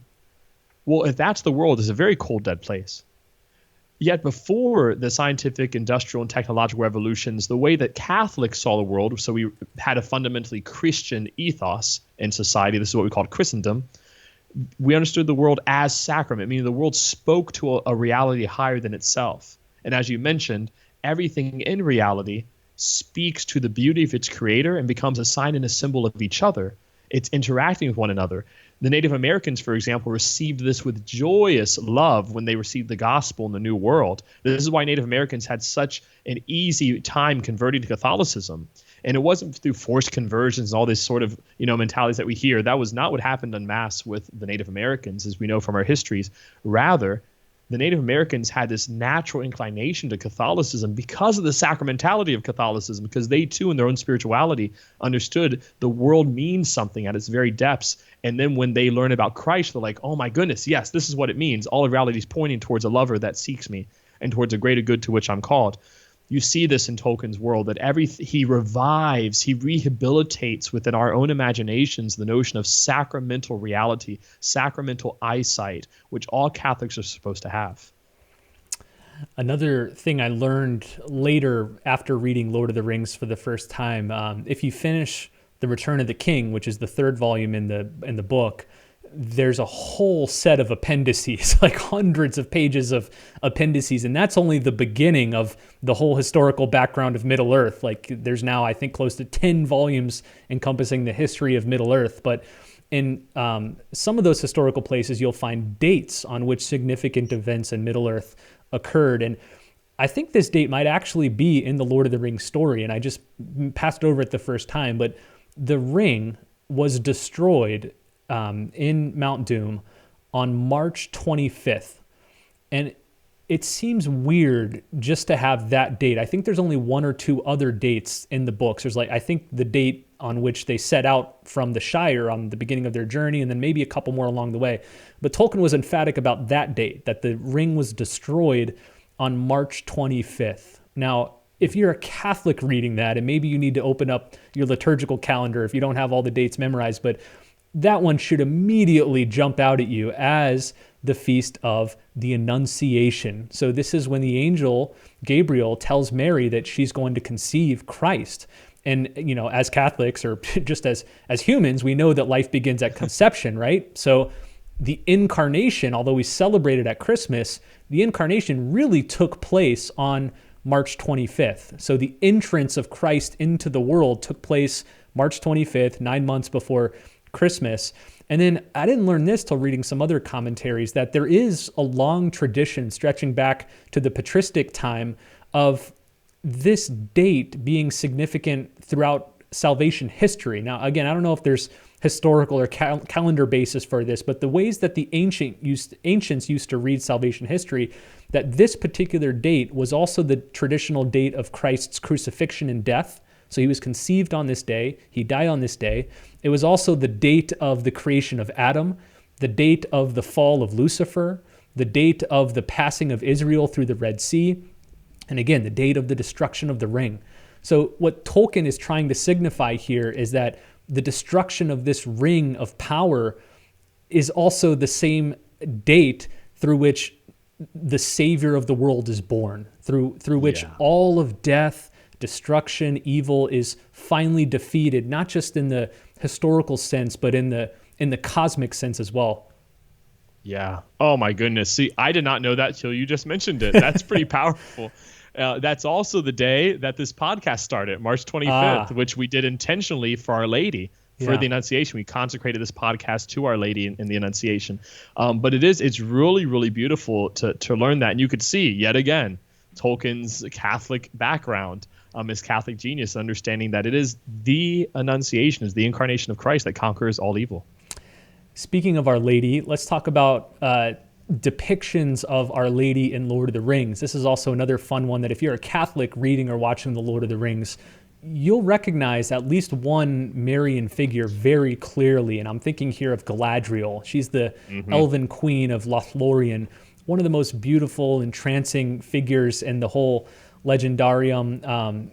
Well, if that's the world, it's a very cold, dead place. Yet before the scientific, industrial, and technological revolutions, the way that Catholics saw the world, so we had a fundamentally Christian ethos in society, this is what we call Christendom, we understood the world as sacrament, meaning the world spoke to a reality higher than itself. And as you mentioned, everything in reality speaks to the beauty of its creator and becomes a sign and a symbol of each other. It's interacting with one another. The Native Americans, for example, received this with joyous love when they received the gospel in the New World. This is why Native Americans had such an easy time converting to Catholicism. And it wasn't through forced conversions and all this sort of, mentalities that we hear. That was not what happened en masse with the Native Americans, as we know from our histories. Rather, the Native Americans had this natural inclination to Catholicism because of the sacramentality of Catholicism, because they too, in their own spirituality, understood the world means something at its very depths. And then when they learn about Christ, they're like, oh my goodness, yes, this is what it means. All of reality is pointing towards a lover that seeks me and towards a greater good to which I'm called. You see this in Tolkien's world, that he revives, he rehabilitates within our own imaginations the notion of sacramental reality, sacramental eyesight, which all Catholics are supposed to have. Another thing I learned later after reading Lord of the Rings for the first time, if you finish The Return of the King, which is the third volume in the book, there's a whole set of appendices, like hundreds of pages of appendices. And that's only the beginning of the whole historical background of Middle Earth. Like there's now, I think, close to 10 volumes encompassing the history of Middle Earth. But in some of those historical places, you'll find dates on which significant events in Middle Earth occurred. And I think this date might actually be in the Lord of the Rings story. And I just passed over it the first time, but the ring was destroyed in Mount Doom on March 25th. And it seems weird just to have that date. I think there's only one or two other dates in the books. There's I think the date on which they set out from the Shire on the beginning of their journey, and then maybe a couple more along the way. But Tolkien was emphatic about that date, that the ring was destroyed on March 25th. Now, if you're a Catholic reading that, and maybe you need to open up your liturgical calendar if you don't have all the dates memorized, but that one should immediately jump out at you as the Feast of the Annunciation. So this is when the angel Gabriel tells Mary that she's going to conceive Christ. And, as Catholics, or just as humans, we know that life begins at conception, right? So the incarnation, although we celebrate it at Christmas, the incarnation really took place on March 25th. So the entrance of Christ into the world took place March 25th, 9 months before Christmas. And then I didn't learn this till reading some other commentaries, that there is a long tradition stretching back to the patristic time of this date being significant throughout salvation history. Now, again, I don't know if there's historical or calendar basis for this, but the ways that the ancients used to read salvation history, that this particular date was also the traditional date of Christ's crucifixion and death. So he was conceived on this day, he died on this day. It was also the date of the creation of Adam, the date of the fall of Lucifer, the date of the passing of Israel through the Red Sea, and again, the date of the destruction of the ring. So what Tolkien is trying to signify here is that the destruction of this ring of power is also the same date through which the Savior of the world is born, through which all of death, destruction, evil is finally defeated, not just in the historical sense, but in the cosmic sense as well. Yeah. Oh my goodness. See, I did not know that till you just mentioned it. That's pretty powerful. That's also the day that this podcast started, March 25th, which we did intentionally for Our Lady, for the Annunciation. We consecrated this podcast to Our Lady in the Annunciation. But it's really, really beautiful to learn that. And you could see, yet again, Tolkien's Catholic background, his Catholic genius, understanding that it is the Annunciation, is the incarnation of Christ that conquers all evil. Speaking of Our Lady, let's talk about depictions of Our Lady in Lord of the Rings. This is also another fun one that if you're a Catholic reading or watching The Lord of the Rings, you'll recognize at least one Marian figure very clearly. And I'm thinking here of Galadriel. She's the elven queen of Lothlorien, one of the most beautiful, entrancing figures in the whole legendarium.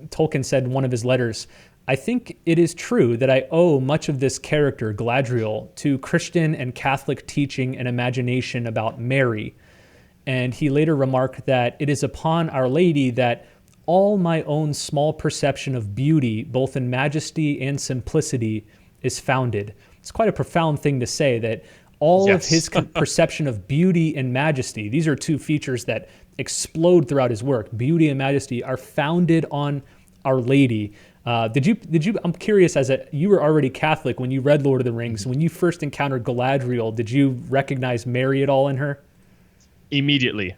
Tolkien said in one of his letters, "I think it is true that I owe much of this character, Galadriel, to Christian and Catholic teaching and imagination about Mary." And he later remarked that it is upon Our Lady that all my own small perception of beauty, both in majesty and simplicity, is founded. It's quite a profound thing to say, that all of his perception of beauty and majesty, these are two features that explode throughout his work, beauty and majesty, are founded on Our Lady. Did you? I'm curious, you were already Catholic when you read Lord of the Rings. When you first encountered Galadriel, did you recognize Mary at all in her? Immediately,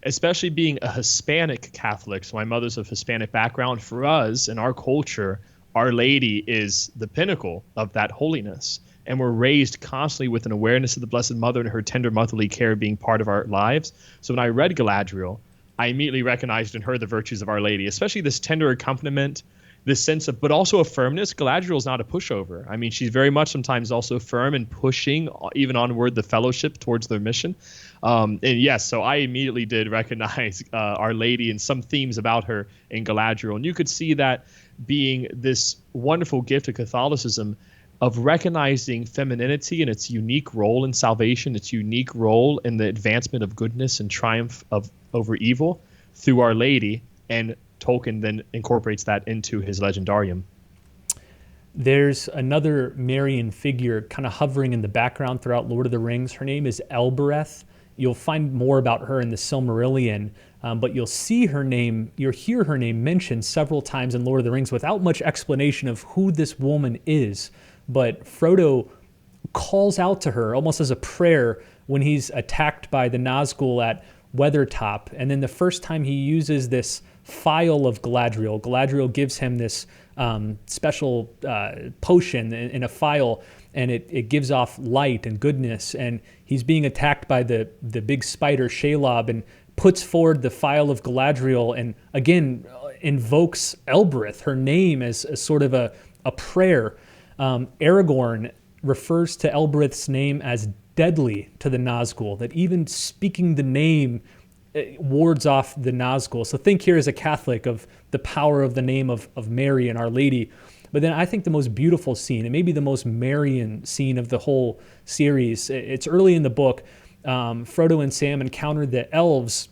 especially being a Hispanic Catholic. So my mother's of Hispanic background. For us, in our culture, Our Lady is the pinnacle of that holiness. And we're raised constantly with an awareness of the Blessed Mother and her tender motherly care being part of our lives. So when I read Galadriel, I immediately recognized in her the virtues of Our Lady, especially this tender accompaniment, this sense of, but also a firmness. Galadriel is not a pushover. I mean, she's very much sometimes also firm and pushing even onward the fellowship towards their mission. And yes, so I immediately did recognize Our Lady and some themes about her in Galadriel. And you could see that being this wonderful gift of Catholicism, of recognizing femininity and its unique role in salvation, its unique role in the advancement of goodness and triumph over evil through Our Lady, and Tolkien then incorporates that into his legendarium. There's another Marian figure kind of hovering in the background throughout Lord of the Rings. Her name is Elbrith. You'll find more about her in the Silmarillion, but you'll hear her name mentioned several times in Lord of the Rings without much explanation of who this woman is. But Frodo calls out to her almost as a prayer when he's attacked by the Nazgul at Weathertop. And then the first time he uses this phial of Galadriel, Galadriel gives him this special potion in a phial, and it gives off light and goodness. And he's being attacked by the big spider Shelob, and puts forward the phial of Galadriel and again invokes Elbrith, her name, as sort of a prayer. Aragorn refers to Elbrith's name as deadly to the Nazgul, that even speaking the name wards off the Nazgul. So think here as a Catholic of the power of the name of Mary and Our Lady. But then I think the most beautiful scene, and maybe the most Marian scene of the whole series, it's early in the book. Frodo and Sam encounter the elves.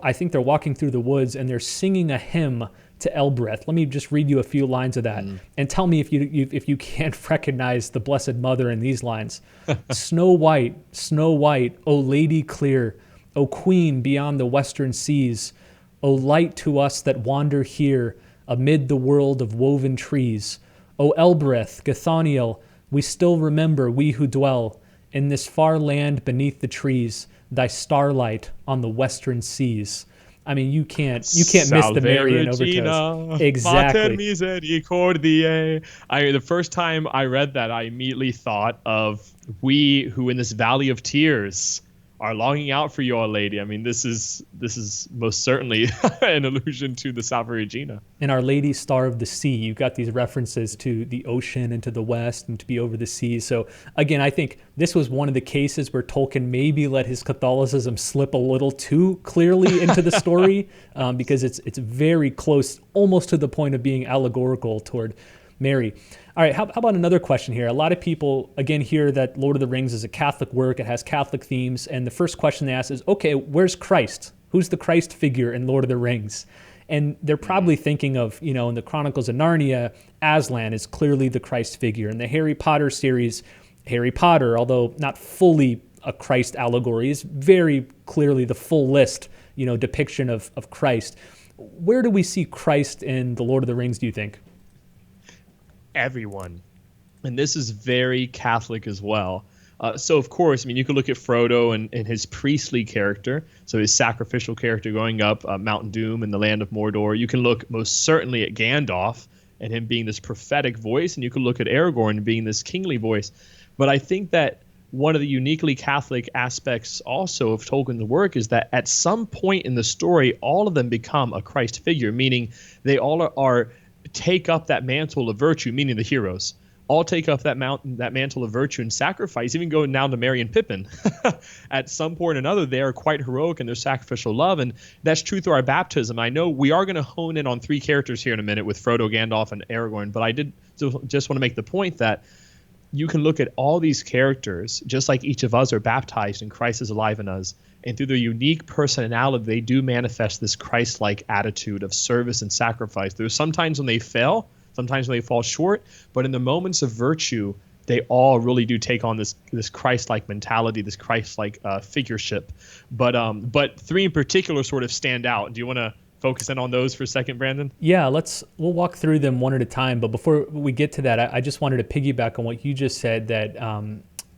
I think they're walking through the woods and they're singing a hymn to Elbrith. Let me just read you a few lines of that and tell me if you can't recognize the Blessed Mother in these lines. Snow white, O Lady clear, O Queen beyond the western seas, O light to us that wander here amid the world of woven trees. O Elbrith, Gathoniel, we still remember, we who dwell in this far land beneath the trees, thy starlight on the western seas. I mean, you can't miss the Marian overtones. Exactly. Mater misericordiae. The first time I read that, I immediately thought of we who in this valley of tears are longing out for you, Our Lady. I mean, this is most certainly an allusion to the Salve Regina. And Our Lady, Star of the Sea, you've got these references to the ocean and to the west and to be over the seas. So again, I think this was one of the cases where Tolkien maybe let his Catholicism slip a little too clearly into the story, because it's very close, almost to the point of being allegorical toward Mary. All right, how about another question here? A lot of people, again, hear that Lord of the Rings is a Catholic work. It has Catholic themes. And the first question they ask is, okay, where's Christ? Who's the Christ figure in Lord of the Rings? And they're probably thinking of, in the Chronicles of Narnia, Aslan is clearly the Christ figure. In the Harry Potter series, Harry Potter, although not fully a Christ allegory, is very clearly the full list, depiction of Christ. Where do we see Christ in the Lord of the Rings, do you think? Everyone. And this is very Catholic as well. So, of course, you could look at Frodo and his priestly character, so his sacrificial character going up Mount Doom in the land of Mordor. You can look most certainly at Gandalf and him being this prophetic voice, and you can look at Aragorn being this kingly voice. But I think that one of the uniquely Catholic aspects also of Tolkien's work is that at some point in the story, all of them become a Christ figure, meaning they all are take up that mantle of virtue, meaning the heroes all take up that mantle of virtue and sacrifice, even going down to Merry and Pippin. At some point or another, they are quite heroic in their sacrificial love, and that's true through our baptism. I know we are going to hone in on three characters here in a minute with Frodo, Gandalf, and Aragorn, but I did just want to make the point that you can look at all these characters, just like each of us are baptized and Christ is alive in us, and through their unique personality, they do manifest this Christ-like attitude of service and sacrifice. There's sometimes when they fail, sometimes when they fall short, but in the moments of virtue, they all really do take on this Christ-like mentality, this Christ-like figureship. But three in particular sort of stand out. Do you want to focus in on those for a second, Brandon? Yeah, we'll walk through them one at a time. But before we get to that, I just wanted to piggyback on what you just said, that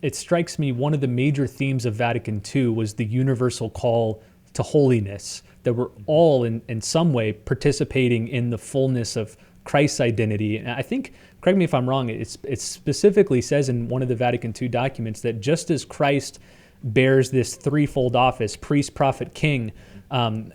it strikes me one of the major themes of Vatican II was the universal call to holiness, that we're all in some way participating in the fullness of Christ's identity. And I think, correct me if I'm wrong, it specifically says in one of the Vatican II documents that just as Christ bears this threefold office, priest, prophet, king,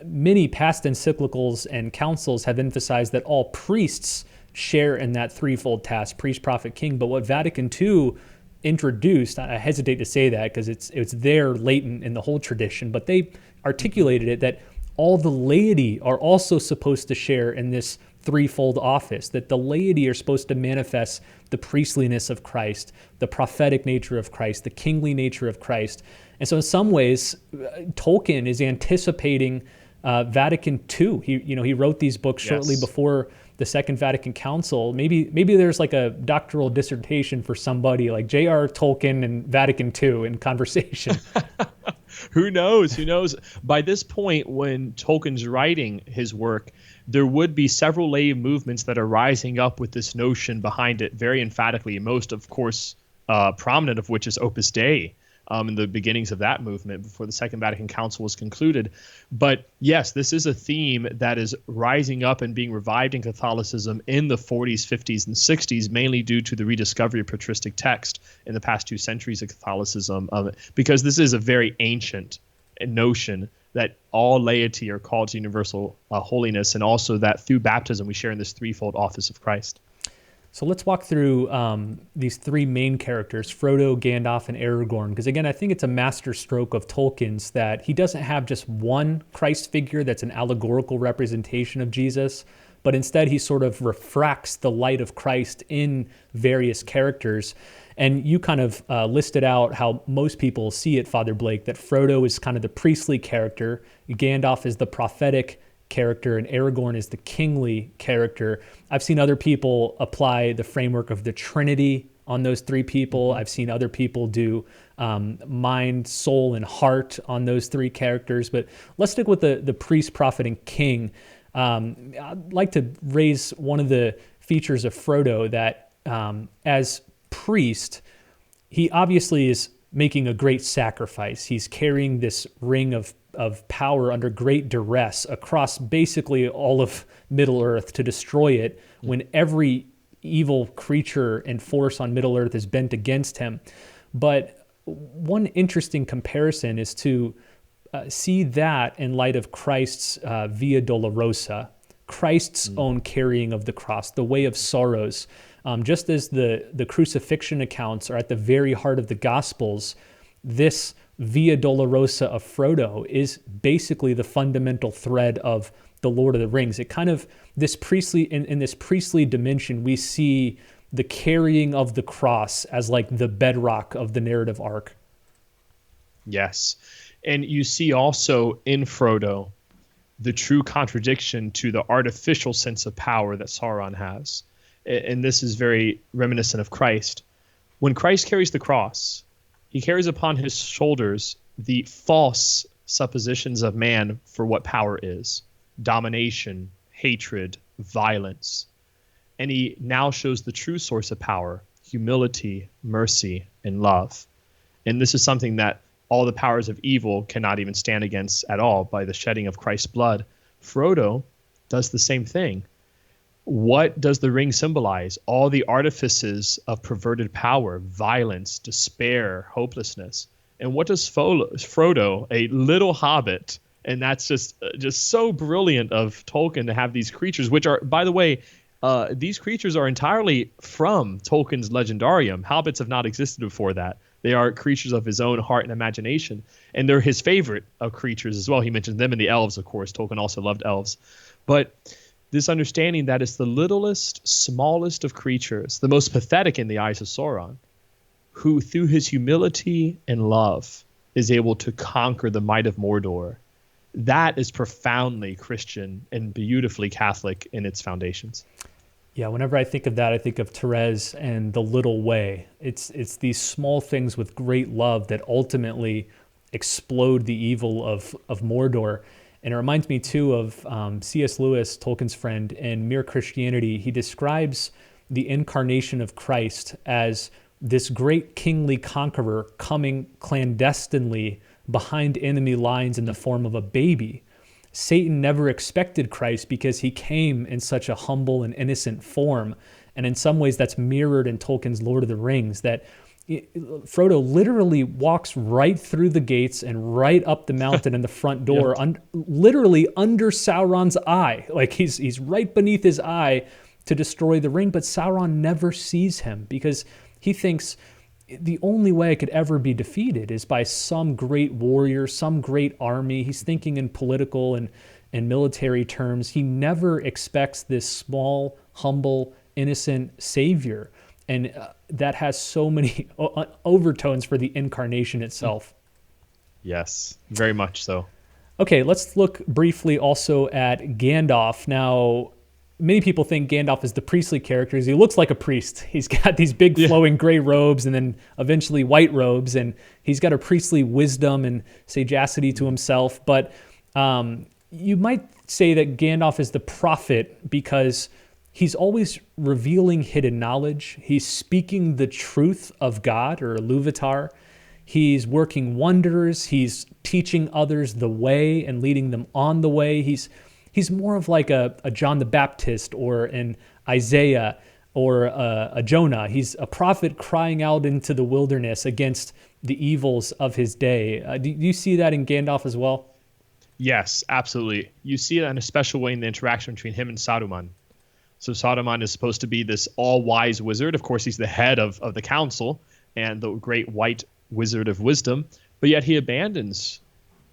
many past encyclicals and councils have emphasized that all priests share in that threefold task, priest, prophet, king. But what Vatican II introduced, I hesitate to say that because it's there latent in the whole tradition, but they articulated it that all the laity are also supposed to share in this threefold office, that the laity are supposed to manifest the priestliness of Christ, the prophetic nature of Christ, the kingly nature of Christ. And so in some ways, Tolkien is anticipating Vatican II. He wrote these books shortly before the Second Vatican Council. Maybe there's like a doctoral dissertation for somebody like J.R.R. Tolkien and Vatican II in conversation. Who knows? By this point, when Tolkien's writing his work, there would be several lay movements that are rising up with this notion behind it very emphatically. Most, of course, prominent of which is Opus Dei, in the beginnings of that movement before the Second Vatican Council was concluded. But yes, this is a theme that is rising up and being revived in Catholicism in the 40s, 50s, and 60s, mainly due to the rediscovery of patristic text in the past 2 centuries of Catholicism, because this is a very ancient notion that all laity are called to universal holiness, and also that through baptism we share in this threefold office of Christ. So let's walk through these three main characters, Frodo, Gandalf, and Aragorn, because again, I think it's a master stroke of Tolkien's that he doesn't have just one Christ figure that's an allegorical representation of Jesus, but instead he sort of refracts the light of Christ in various characters. And you kind of listed out how most people see it, Father Blake, that Frodo is kind of the priestly character, Gandalf is the prophetic character, and Aragorn is the kingly character. I've seen other people apply the framework of the Trinity on those three people. I've seen other people do mind, soul, and heart on those three characters. But let's stick with the priest, prophet, and king. I'd like to raise one of the features of Frodo that as priest, he obviously is making a great sacrifice. He's carrying this ring of power under great duress across basically all of Middle-earth to destroy it when every evil creature and force on Middle-earth is bent against him. But one interesting comparison is to see that in light of Christ's Via Dolorosa, Christ's own carrying of the cross, the way of sorrows. Just as the crucifixion accounts are at the very heart of the Gospels, this Via Dolorosa of Frodo is basically the fundamental thread of the Lord of the Rings. It kind of, this priestly, in this priestly dimension, we see the carrying of the cross as like the bedrock of the narrative arc. Yes. And you see also in Frodo the true contradiction to the artificial sense of power that Sauron has. And this is very reminiscent of Christ. When Christ carries the cross, he carries upon his shoulders the false suppositions of man for what power is: domination, hatred, violence. And he now shows the true source of power: humility, mercy, and love. And this is something that all the powers of evil cannot even stand against at all by the shedding of Christ's blood. Frodo does the same thing. What does the ring symbolize? All the artifices of perverted power, violence, despair, hopelessness. And what does Frodo, a little hobbit, and that's just so brilliant of Tolkien to have these creatures, which are, by the way, these creatures are entirely from Tolkien's Legendarium. Hobbits have not existed before that. They are creatures of his own heart and imagination, and they're his favorite of creatures as well. He mentions them in the elves, of course. Tolkien also loved elves. But this understanding that it's the littlest, smallest of creatures, the most pathetic in the eyes of Sauron, who through his humility and love is able to conquer the might of Mordor. That is profoundly Christian and beautifully Catholic in its foundations. Yeah, whenever I think of that, I think of Therese and the little way. It's these small things with great love that ultimately explode the evil of Mordor. And it reminds me too of C.S. Lewis, Tolkien's friend, in Mere Christianity. He describes the incarnation of Christ as this great kingly conqueror coming clandestinely behind enemy lines in the form of a baby. Satan never expected Christ because he came in such a humble and innocent form. And in some ways that's mirrored in Tolkien's Lord of the Rings, that Frodo literally walks right through the gates and right up the mountain in the front door, literally under Sauron's eye. Like he's right beneath his eye to destroy the ring, but Sauron never sees him because he thinks the only way I could ever be defeated is by some great warrior, some great army. He's thinking in political and military terms. He never expects this small, humble, innocent savior. And that has so many overtones for the incarnation itself. Yes, very much so. Okay, let's look briefly also at Gandalf. Now, many people think Gandalf is the priestly character. He looks like a priest. He's got these big flowing gray robes and then eventually white robes, and he's got a priestly wisdom and sagacity to himself. But you might say that Gandalf is the prophet because he's always revealing hidden knowledge. He's speaking the truth of God, or Iluvatar. He's working wonders. He's teaching others the way and leading them on the way. He's more of like a John the Baptist or an Isaiah or a Jonah. He's a prophet crying out into the wilderness against the evils of his day. Do you see that in Gandalf as well? Yes, absolutely. You see it in a special way in the interaction between him and Saruman. So Saruman is supposed to be this all-wise wizard. Of course, he's the head of the council and the great white wizard of wisdom, but yet he abandons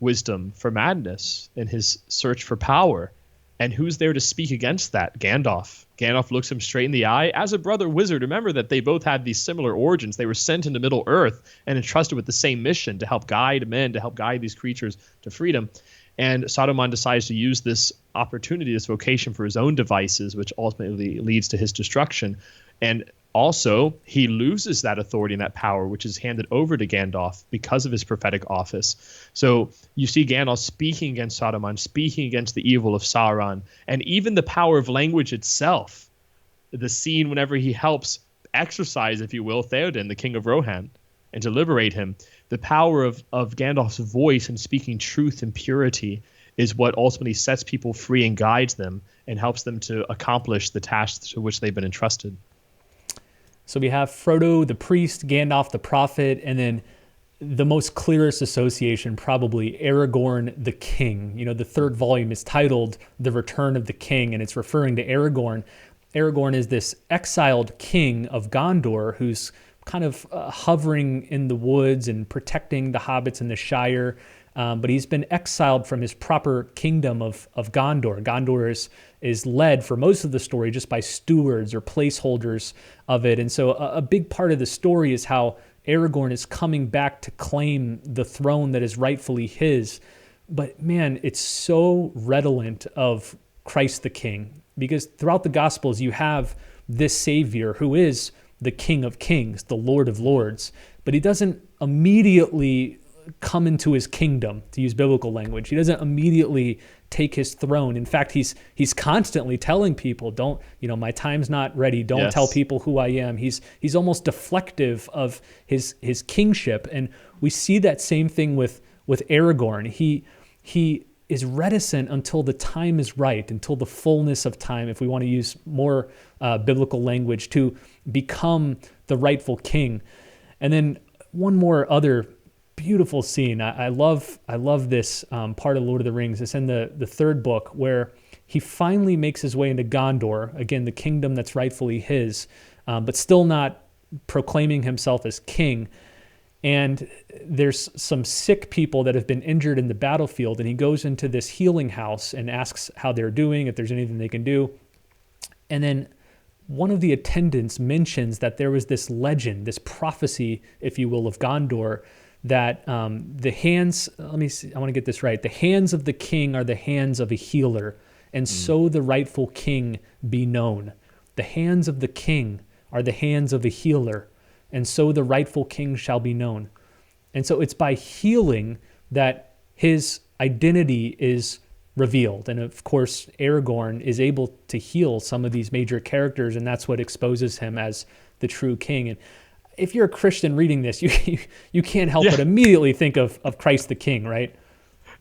wisdom for madness in his search for power. And who's there to speak against that? Gandalf. Gandalf looks him straight in the eye. As a brother wizard, remember that they both had these similar origins. They were sent into Middle-earth and entrusted with the same mission to help guide men, to help guide these creatures to freedom. And Saruman decides to use this opportunity, this vocation for his own devices, which ultimately leads to his destruction. And also, he loses that authority and that power, which is handed over to Gandalf because of his prophetic office. So you see Gandalf speaking against Saruman, speaking against the evil of Sauron, and even the power of language itself. The scene whenever he helps exorcise, if you will, Theoden, the king of Rohan, and to liberate him. The power of Gandalf's voice and speaking truth and purity is what ultimately sets people free and guides them and helps them to accomplish the tasks to which they've been entrusted. So we have Frodo the priest, Gandalf the prophet, and then the most clearest association, probably Aragorn the King. The third volume is titled The Return of the King, and it's referring to Aragorn. Aragorn is this exiled king of Gondor who's kind of hovering in the woods and protecting the hobbits in the Shire. But he's been exiled from his proper kingdom of Gondor. Gondor is led for most of the story just by stewards or placeholders of it. And so a big part of the story is how Aragorn is coming back to claim the throne that is rightfully his. But man, it's so redolent of Christ the King, because throughout the Gospels you have this Savior who is the King of Kings, the Lord of Lords, but he doesn't immediately come into his kingdom, to use biblical language. He doesn't immediately take his throne. In fact, he's constantly telling people, don't, my time's not ready. Don't Yes. tell people who I am. He's almost deflective of his kingship. And we see that same thing with Aragorn. He is reticent until the time is right, until the fullness of time, if we want to use more biblical language, to become the rightful king. And then one more other beautiful scene. I love this part of Lord of the Rings. It's in the third book where he finally makes his way into Gondor, again, the kingdom that's rightfully his, but still not proclaiming himself as king. And there's some sick people that have been injured in the battlefield, and he goes into this healing house and asks how they're doing, if there's anything they can do. And then one of the attendants mentions that there was this legend, this prophecy, if you will, of Gondor, that the hands, let me see, I want to get this right. The hands of the king are the hands of a healer, and so the rightful king be known. The hands of the king are the hands of a healer, and so the rightful king shall be known. And so it's by healing that his identity is revealed. And of course, Aragorn is able to heal some of these major characters, and that's what exposes him as the true king. And if you're a Christian reading this, you can't help but immediately think of Christ the King, right?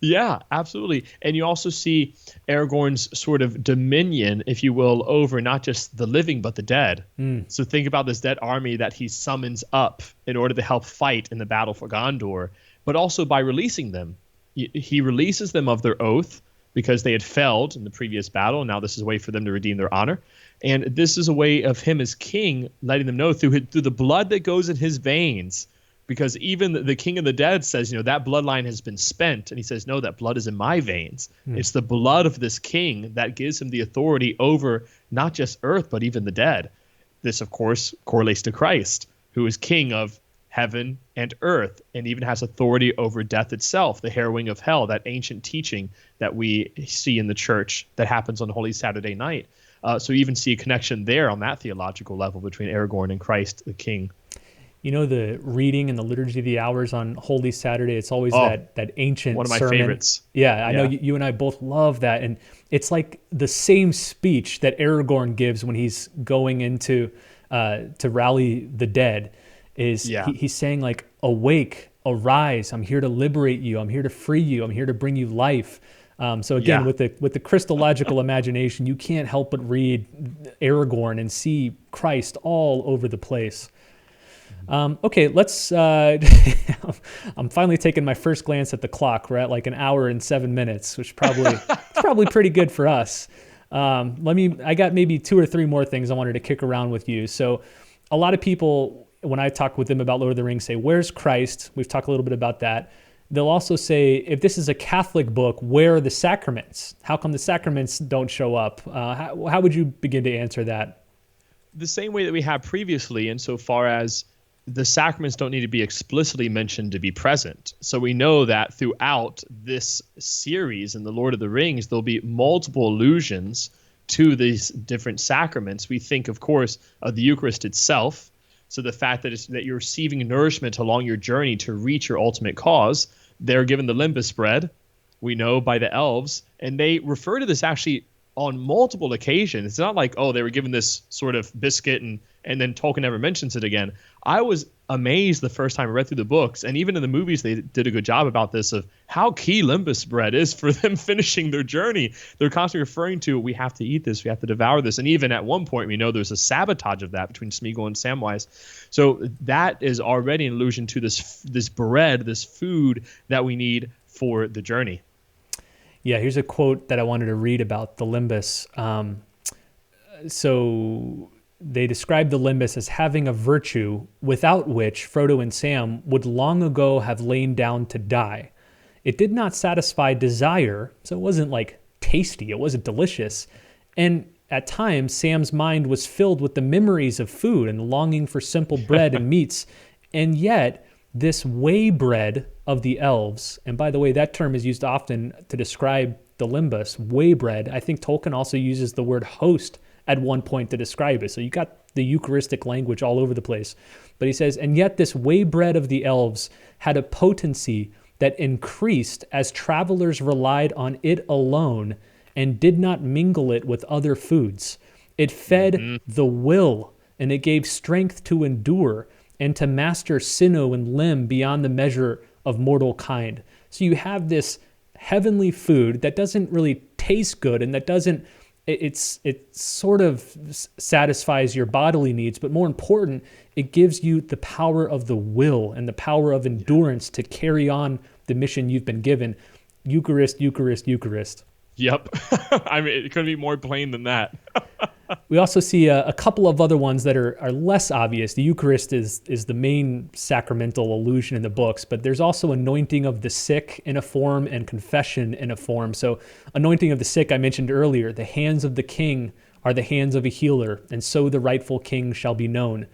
Yeah, absolutely. And you also see Aragorn's sort of dominion, if you will, over not just the living, but the dead. So think about this dead army that he summons up in order to help fight in the battle for Gondor, but also by releasing them. He releases them of their oath because they had failed in the previous battle. And now this is a way for them to redeem their honor. And this is a way of him as king letting them know through the blood that goes in his veins, because even the king of the dead says, that bloodline has been spent. And he says, no, that blood is in my veins. It's the blood of this king that gives him the authority over not just earth, but even the dead. This, of course, correlates to Christ, who is king of heaven and earth, and even has authority over death itself, the harrowing of hell, that ancient teaching that we see in the church that happens on Holy Saturday night. So you even see a connection there on that theological level between Aragorn and Christ the King. The reading and the Liturgy of the Hours on Holy Saturday, it's always that ancient one of my sermon. favorites. Yeah, I know you and I both love that. And it's like the same speech that Aragorn gives when he's going into to rally the dead. He's saying, like, awake, arise, I'm here to liberate you, I'm here to free you, I'm here to bring you life. So again, with the Christological imagination, you can't help but read Aragorn and see Christ all over the place. Okay, let's. I'm finally taking my first glance at the clock. We're at like an hour and 7 minutes, which it's probably pretty good for us. I got maybe 2 or 3 more things I wanted to kick around with you. So, a lot of people, when I talk with them about Lord of the Rings, say, "Where's Christ?" We've talked a little bit about that. They'll also say, if this is a Catholic book, where are the sacraments? How come the sacraments don't show up? How would you begin to answer that? The same way that we have previously, insofar as the sacraments don't need to be explicitly mentioned to be present. So we know that throughout this series in the Lord of the Rings, there'll be multiple allusions to these different sacraments. We think, of course, of the Eucharist itself. So the fact that you're receiving nourishment along your journey to reach your ultimate cause. They're given the limbus bread, we know, by the elves, and they refer to this actually on multiple occasions. It's not like, they were given this sort of biscuit and And then Tolkien never mentions it again. I was amazed the first time I read through the books, and even in the movies they did a good job about this, of how key limbus bread is for them finishing their journey. They're constantly referring to, we have to eat this, we have to devour this. And even at one point we know there's a sabotage of that between Smeagol and Samwise. So that is already an allusion to this bread, this food that we need for the journey. Yeah, here's a quote that I wanted to read about the limbus. So they describe the limbus as having a virtue without which Frodo and Sam would long ago have lain down to die. It did not satisfy desire, so it wasn't like tasty, it wasn't delicious. And at times, Sam's mind was filled with the memories of food and longing for simple bread and meats. And yet, this way bread of the elves, and by the way, that term is used often to describe the limbus, way bread. I think Tolkien also uses the word host at one point to describe it. So you got the Eucharistic language all over the place. But he says, and yet this way bread of the elves had a potency that increased as travelers relied on it alone and did not mingle it with other foods. It fed the will, and it gave strength to endure and to master sinew and limb beyond the measure of mortal kind. So you have this heavenly food that doesn't really taste good, and that doesn't, it sort of satisfies your bodily needs, but more important, it gives you the power of the will and the power of endurance to carry on the mission you've been given. Eucharist, Eucharist, Eucharist. Yep. I mean, it couldn't be more plain than that. We also see a couple of other ones that are less obvious. The Eucharist is the main sacramental allusion in the books, but there's also anointing of the sick in a form and confession in a form. So anointing of the sick, I mentioned earlier, the hands of the king are the hands of a healer, and so the rightful king shall be known.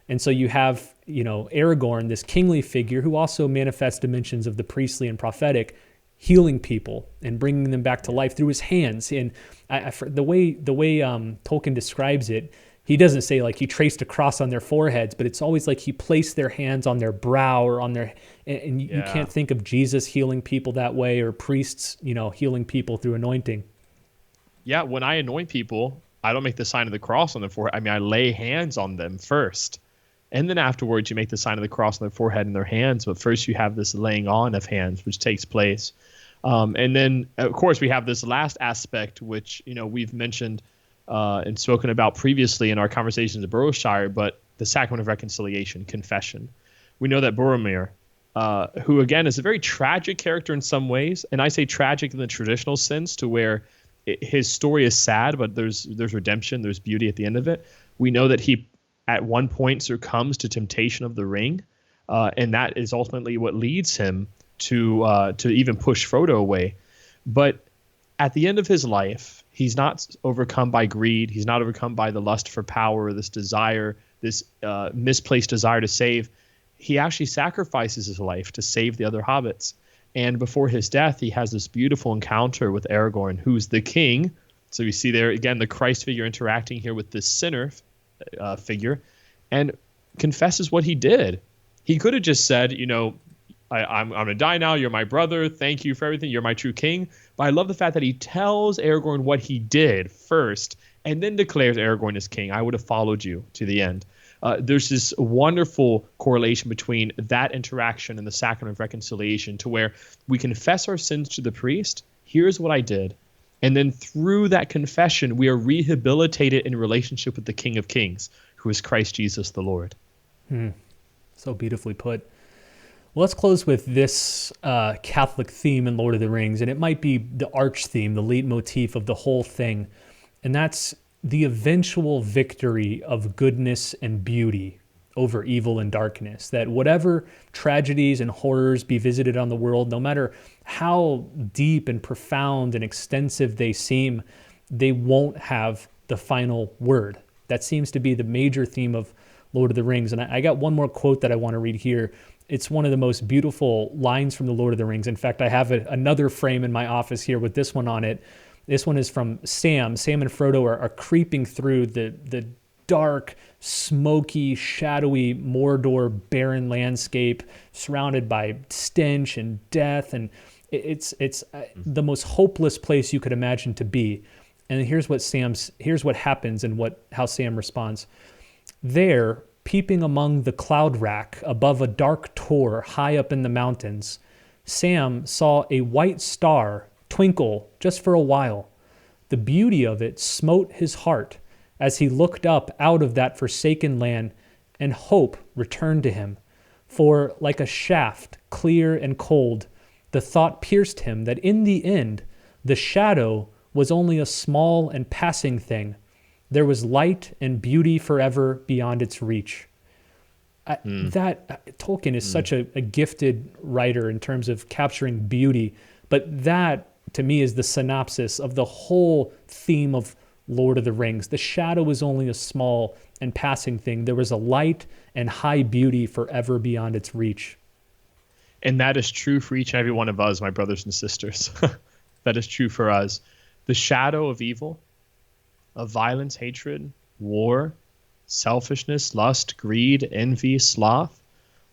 And so you have, Aragorn, this kingly figure who also manifests dimensions of the priestly and prophetic, healing people and bringing them back to life through his hands. And the way Tolkien describes it, he doesn't say like he traced a cross on their foreheads, but it's always like he placed their hands on their brow or on their, and you can't think of Jesus healing people that way, or priests, healing people through anointing. Yeah, when I anoint people, I don't make the sign of the cross on their forehead. I mean, I lay hands on them first. And then afterwards, you make the sign of the cross on their forehead and their hands. But first, you have this laying on of hands, which takes place. And then, of course, we have this last aspect, which we've mentioned and spoken about previously in our conversations at Borrowshire, but the sacrament of reconciliation, confession. We know that Boromir, who, again, is a very tragic character in some ways, and I say tragic in the traditional sense, to where his story is sad, but there's redemption, there's beauty at the end of it. We know that he at one point succumbs to temptation of the ring, and that is ultimately what leads him to even push Frodo away. But at the end of his life, he's not overcome by greed. He's not overcome by the lust for power, this desire, this misplaced desire to save. He actually sacrifices his life to save the other hobbits. And before his death, he has this beautiful encounter with Aragorn, who's the king. So we see there, again, the Christ figure interacting here with this sinner figure, and confesses what he did. He could have just said, I'm going to die now. You're my brother. Thank you for everything. You're my true king. But I love the fact that he tells Aragorn what he did first and then declares Aragorn as king. I would have followed you to the end. There's this wonderful correlation between that interaction and the sacrament of reconciliation, to where we confess our sins to the priest. Here's what I did. And then through that confession, we are rehabilitated in relationship with the King of Kings, who is Christ Jesus the Lord. So beautifully put. Well, let's close with this Catholic theme in Lord of the Rings, and it might be the arch theme, the leitmotif of the whole thing, and that's the eventual victory of goodness and beauty over evil and darkness. That whatever tragedies and horrors be visited on the world, no matter how deep and profound and extensive they seem, they won't have the final word. That seems to be the major theme of Lord of the Rings. And I got one more quote that I want to read here. It's one of the most beautiful lines from the Lord of the Rings. In fact, I have another frame in my office here with this one on it. This one is from Sam. Sam and Frodo are creeping through the dark, smoky, shadowy Mordor barren landscape, surrounded by stench and death, and it's the most hopeless place you could imagine to be. And here's what happens and how Sam responds. There, peeping among the cloud rack above a dark tor high up in the mountains, Sam saw a white star twinkle just for a while. The beauty of it smote his heart as he looked up out of that forsaken land, and hope returned to him. For like a shaft, clear and cold, the thought pierced him that in the end, the shadow was only a small and passing thing. There was light and beauty forever beyond its reach. Tolkien is such a gifted writer in terms of capturing beauty, but that, to me, is the synopsis of the whole theme of Lord of the Rings. The shadow was only a small and passing thing. There was a light and high beauty forever beyond its reach. And that is true for each and every one of us, my brothers and sisters. That is true for us. The shadow of evil, of violence, hatred, war, selfishness, lust, greed, envy, sloth,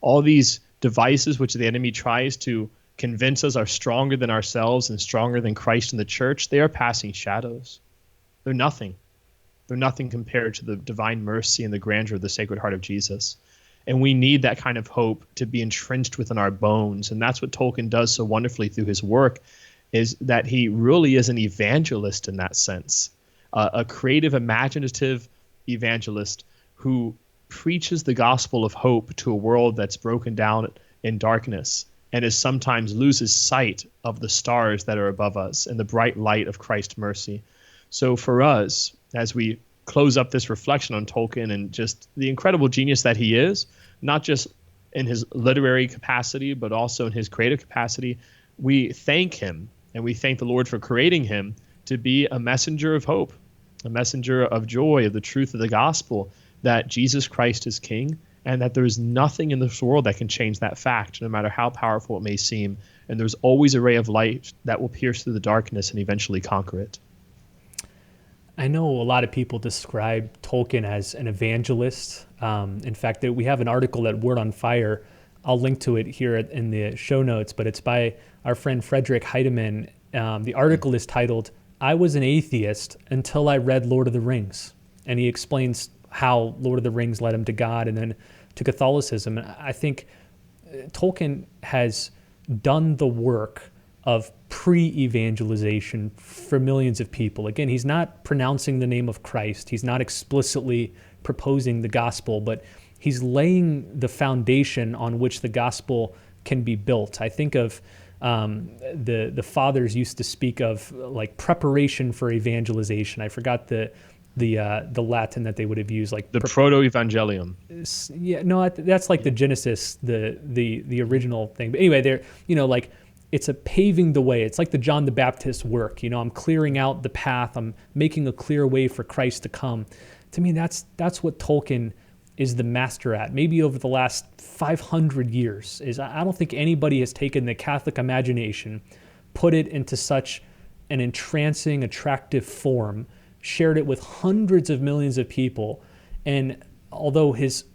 all these devices which the enemy tries to convince us are stronger than ourselves and stronger than Christ and the church, they are passing shadows. They're nothing. They're nothing compared to the divine mercy and the grandeur of the Sacred Heart of Jesus. And we need that kind of hope to be entrenched within our bones. And that's what Tolkien does so wonderfully through his work, is that he really is an evangelist in that sense, a creative, imaginative evangelist who preaches the gospel of hope to a world that's broken down in darkness and is sometimes loses sight of the stars that are above us and the bright light of Christ's mercy. So for us, as we close up this reflection on Tolkien and just the incredible genius that he is, not just in his literary capacity, but also in his creative capacity, we thank him and we thank the Lord for creating him to be a messenger of hope, a messenger of joy, of the truth of the gospel, that Jesus Christ is King, and that there is nothing in this world that can change that fact, no matter how powerful it may seem. And there's always a ray of light that will pierce through the darkness and eventually conquer it. I know a lot of people describe Tolkien as an evangelist. In fact, we have an article at Word on Fire. I'll link to it here in the show notes, but it's by our friend Frederick Heidemann. The article is titled, "I Was an Atheist Until I Read Lord of the Rings." And he explains how Lord of the Rings led him to God and then to Catholicism. And I think Tolkien has done the work of pre-evangelization for millions of people. Again, he's not pronouncing the name of Christ. He's not explicitly proposing the gospel, but he's laying the foundation on which the gospel can be built. I think of the fathers used to speak of like preparation for evangelization. I forgot the Latin that they would have used, like the proto-evangelium. Yeah, no, that's like the Genesis, the original thing. But anyway, they're like, it's a paving the way. It's like the John the Baptist work. I'm clearing out the path. I'm making a clear way for Christ to come. To me, that's what Tolkien is the master at. Maybe over the last 500 years, I don't think anybody has taken the Catholic imagination, put it into such an entrancing, attractive form, shared it with hundreds of millions of people, and although his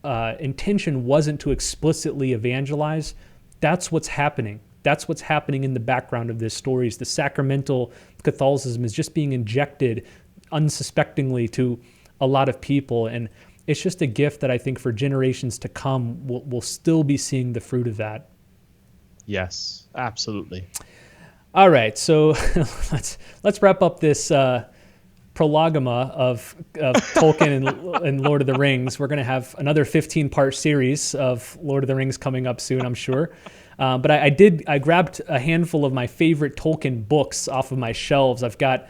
intention wasn't to explicitly evangelize, that's what's happening. That's what's happening in the background of this story. Is the sacramental Catholicism is just being injected unsuspectingly to a lot of people, and it's just a gift that I think for generations to come we'll still be seeing the fruit of that. Yes, absolutely. All right, so let's wrap up this prologoma of Tolkien and Lord of the Rings. We're going to have another 15-part series of Lord of the Rings coming up soon, I'm sure. But I grabbed a handful of my favorite Tolkien books off of my shelves. I've got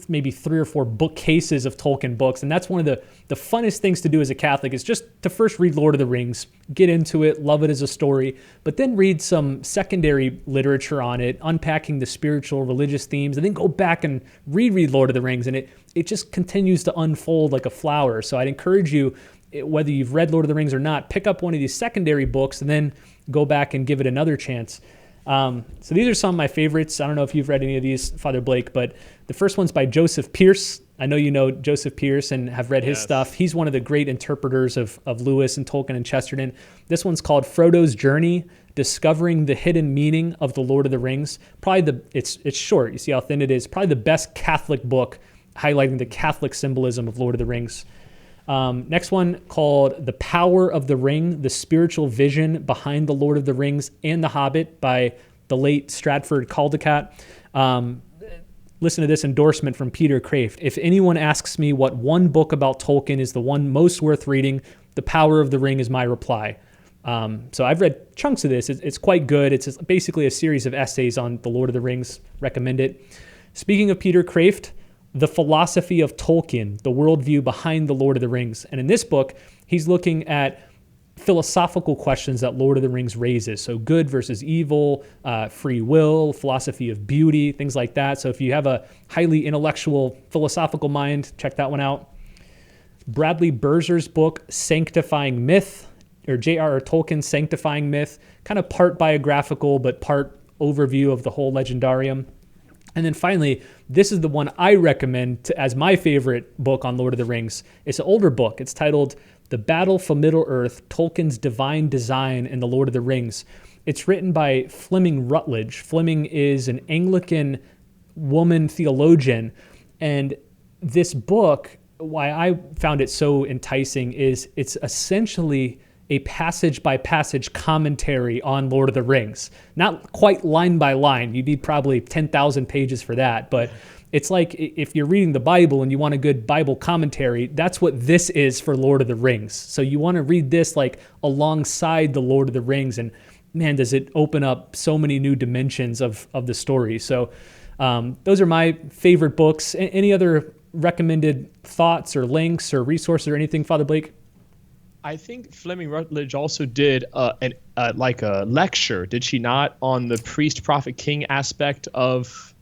maybe 3 or 4 bookcases of Tolkien books, and that's one of the funnest things to do as a Catholic, is just to first read Lord of the Rings, get into it, love it as a story, but then read some secondary literature on it, unpacking the spiritual, religious themes, and then go back and reread Lord of the Rings, and it just continues to unfold like a flower. So I'd encourage you, whether you've read Lord of the Rings or not, pick up one of these secondary books and then go back and give it another chance. So these are some of my favorites. I don't know if you've read any of these, Father Blake, but the first one's by Joseph Pearce. I know you know Joseph Pearce and have read his stuff. He's one of the great interpreters of Lewis and Tolkien and Chesterton. This one's called Frodo's Journey, Discovering the Hidden Meaning of the Lord of the Rings. Probably it's short. You see how thin it is. Probably the best Catholic book highlighting the Catholic symbolism of Lord of the Rings. Next one called The Power of the Ring, the Spiritual Vision Behind the Lord of the Rings and the Hobbit by the late Stratford Caldecott. Listen to this endorsement from Peter Kraft. If anyone asks me what one book about Tolkien is the one most worth reading, The Power of the Ring is my reply. So I've read chunks of this. It's quite good. It's basically a series of essays on the Lord of the Rings. Recommend it. Speaking of Peter Kraft, The Philosophy of Tolkien, the worldview behind the Lord of the Rings. And in this book, he's looking at philosophical questions that Lord of the Rings raises. So good versus evil, free will, philosophy of beauty, things like that. So if you have a highly intellectual, philosophical mind, check that one out. Bradley Burzer's book, Sanctifying Myth, or J.R.R. Tolkien's Sanctifying Myth, kind of part biographical, but part overview of the whole legendarium. And then finally, this is the one I recommend as my favorite book on Lord of the Rings. It's an older book. It's titled The Battle for Middle-earth, Tolkien's Divine Design in the Lord of the Rings. It's written by Fleming Rutledge. Fleming is an Anglican woman theologian. And this book, why I found it so enticing is it's essentially a passage-by-passage commentary on Lord of the Rings. Not quite line by line. You need probably 10,000 pages for that. But it's like if you're reading the Bible and you want a good Bible commentary, that's what this is for Lord of the Rings. So you want to read this like alongside the Lord of the Rings. And man, does it open up so many new dimensions of the story. So those are my favorite books. Any other recommended thoughts or links or resources or anything, Father Blake? I think Fleming Rutledge also did like a lecture, did she not, on the priest, prophet, king aspect of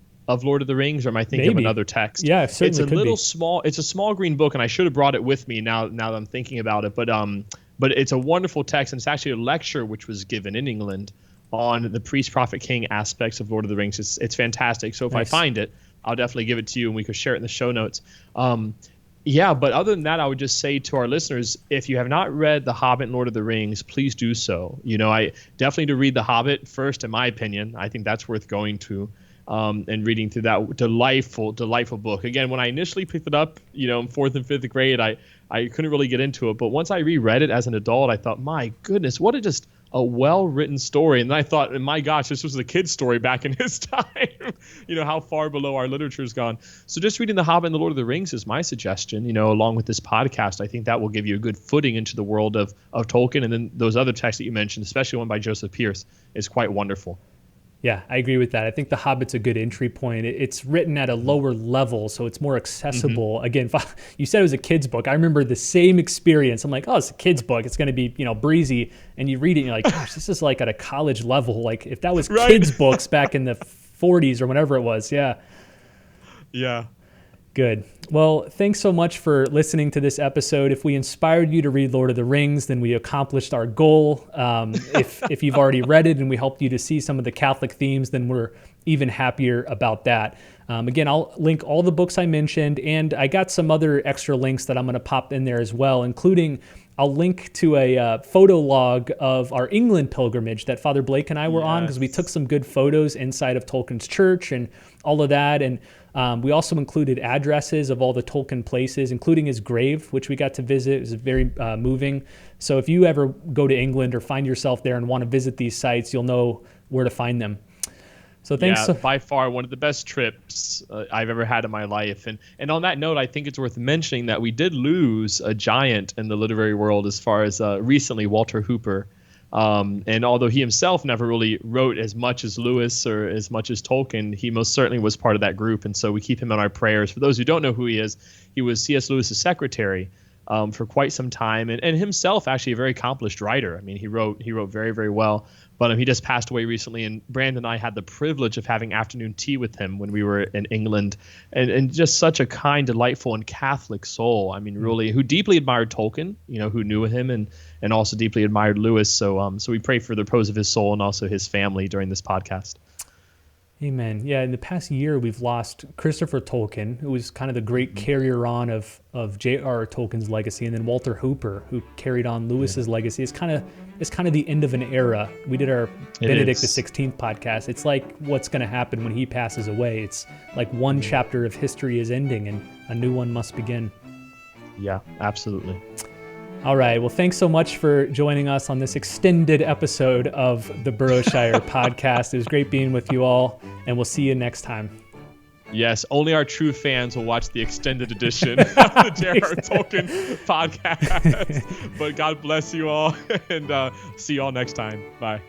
Lord of the Rings, or am I thinking of another text? Yeah, it certainly it's a little small. It's a small green book, and I should have brought it with me now that I'm thinking about it. But it's a wonderful text, and it's actually a lecture which was given in England on the priest, prophet, king aspects of Lord of the Rings. It's fantastic. So if I find it, I'll definitely give it to you, and we could share it in the show notes. Yeah, but other than that, I would just say to our listeners, if you have not read The Hobbit and Lord of the Rings, please do so. You know, I definitely to read The Hobbit first, in my opinion. I think that's worth going to and reading through that delightful book. Again, when I initially picked it up, you know, in 4th and 5th grade, I couldn't really get into it. But once I reread it as an adult, I thought, my goodness, what a well-written story. And then I thought, my gosh, this was a kid's story back in his time. You know, how far below our literature's gone. So just reading The Hobbit and the Lord of the Rings is my suggestion, you know, along with this podcast. I think that will give you a good footing into the world of Tolkien. And then those other texts that you mentioned, especially one by Joseph Pierce, is quite wonderful. Yeah, I agree with that. I think The Hobbit's a good entry point. It's written at a lower level, so it's more accessible. Mm-hmm. Again, you said it was a kid's book. I remember the same experience. I'm like, oh, it's a kid's book. It's going to be, you know, breezy. And you read it and you're like, gosh, this is like at a college level. Like if that was kids' books back in the 40s or whenever it was. Yeah. Yeah. Good. Well, thanks so much for listening to this episode. If we inspired you to read Lord of the Rings, then we accomplished our goal. If you've already read it and we helped you to see some of the Catholic themes, then we're even happier about that. Again, I'll link all the books I mentioned, and I got some other extra links that I'm going to pop in there as well, including I'll link to a photo log of our England pilgrimage that Father Blake and I were on, because we took some good photos inside of Tolkien's church and all of that. And we also included addresses of all the Tolkien places, including his grave, which we got to visit. It was very moving. So if you ever go to England or find yourself there and want to visit these sites, you'll know where to find them. So thanks. Yeah, by far one of the best trips I've ever had in my life. And on that note, I think it's worth mentioning that we did lose a giant in the literary world as far as recently, Walter Hooper. And although he himself never really wrote as much as Lewis or as much as Tolkien, he most certainly was part of that group. And so we keep him in our prayers. For those who don't know who he was C.S. Lewis's secretary for quite some time, and himself actually a very accomplished writer. I mean, he wrote very, very well. But he just passed away recently, and Brandon and I had the privilege of having afternoon tea with him when we were in England, and just such a kind, delightful, and Catholic soul. I mean, really, who deeply admired Tolkien, you know, who knew him, and also deeply admired Lewis. So we pray for the repose of his soul and also his family during this podcast. Amen. Yeah, in the past year, we've lost Christopher Tolkien, who was kind of the great carrier on of J.R.R. Tolkien's legacy, and then Walter Hooper, who carried on Lewis's legacy. It's kind of the end of an era. We did our Benedict XVI podcast. It's like what's going to happen when he passes away. It's like one chapter of history is ending, and a new one must begin. Yeah, absolutely. All right. Well, thanks so much for joining us on this extended episode of the Boroughshire podcast. It was great being with you all, and we'll see you next time. Yes, only our true fans will watch the extended edition of the J.R.R. Tolkien podcast. But God bless you all, and see you all next time. Bye.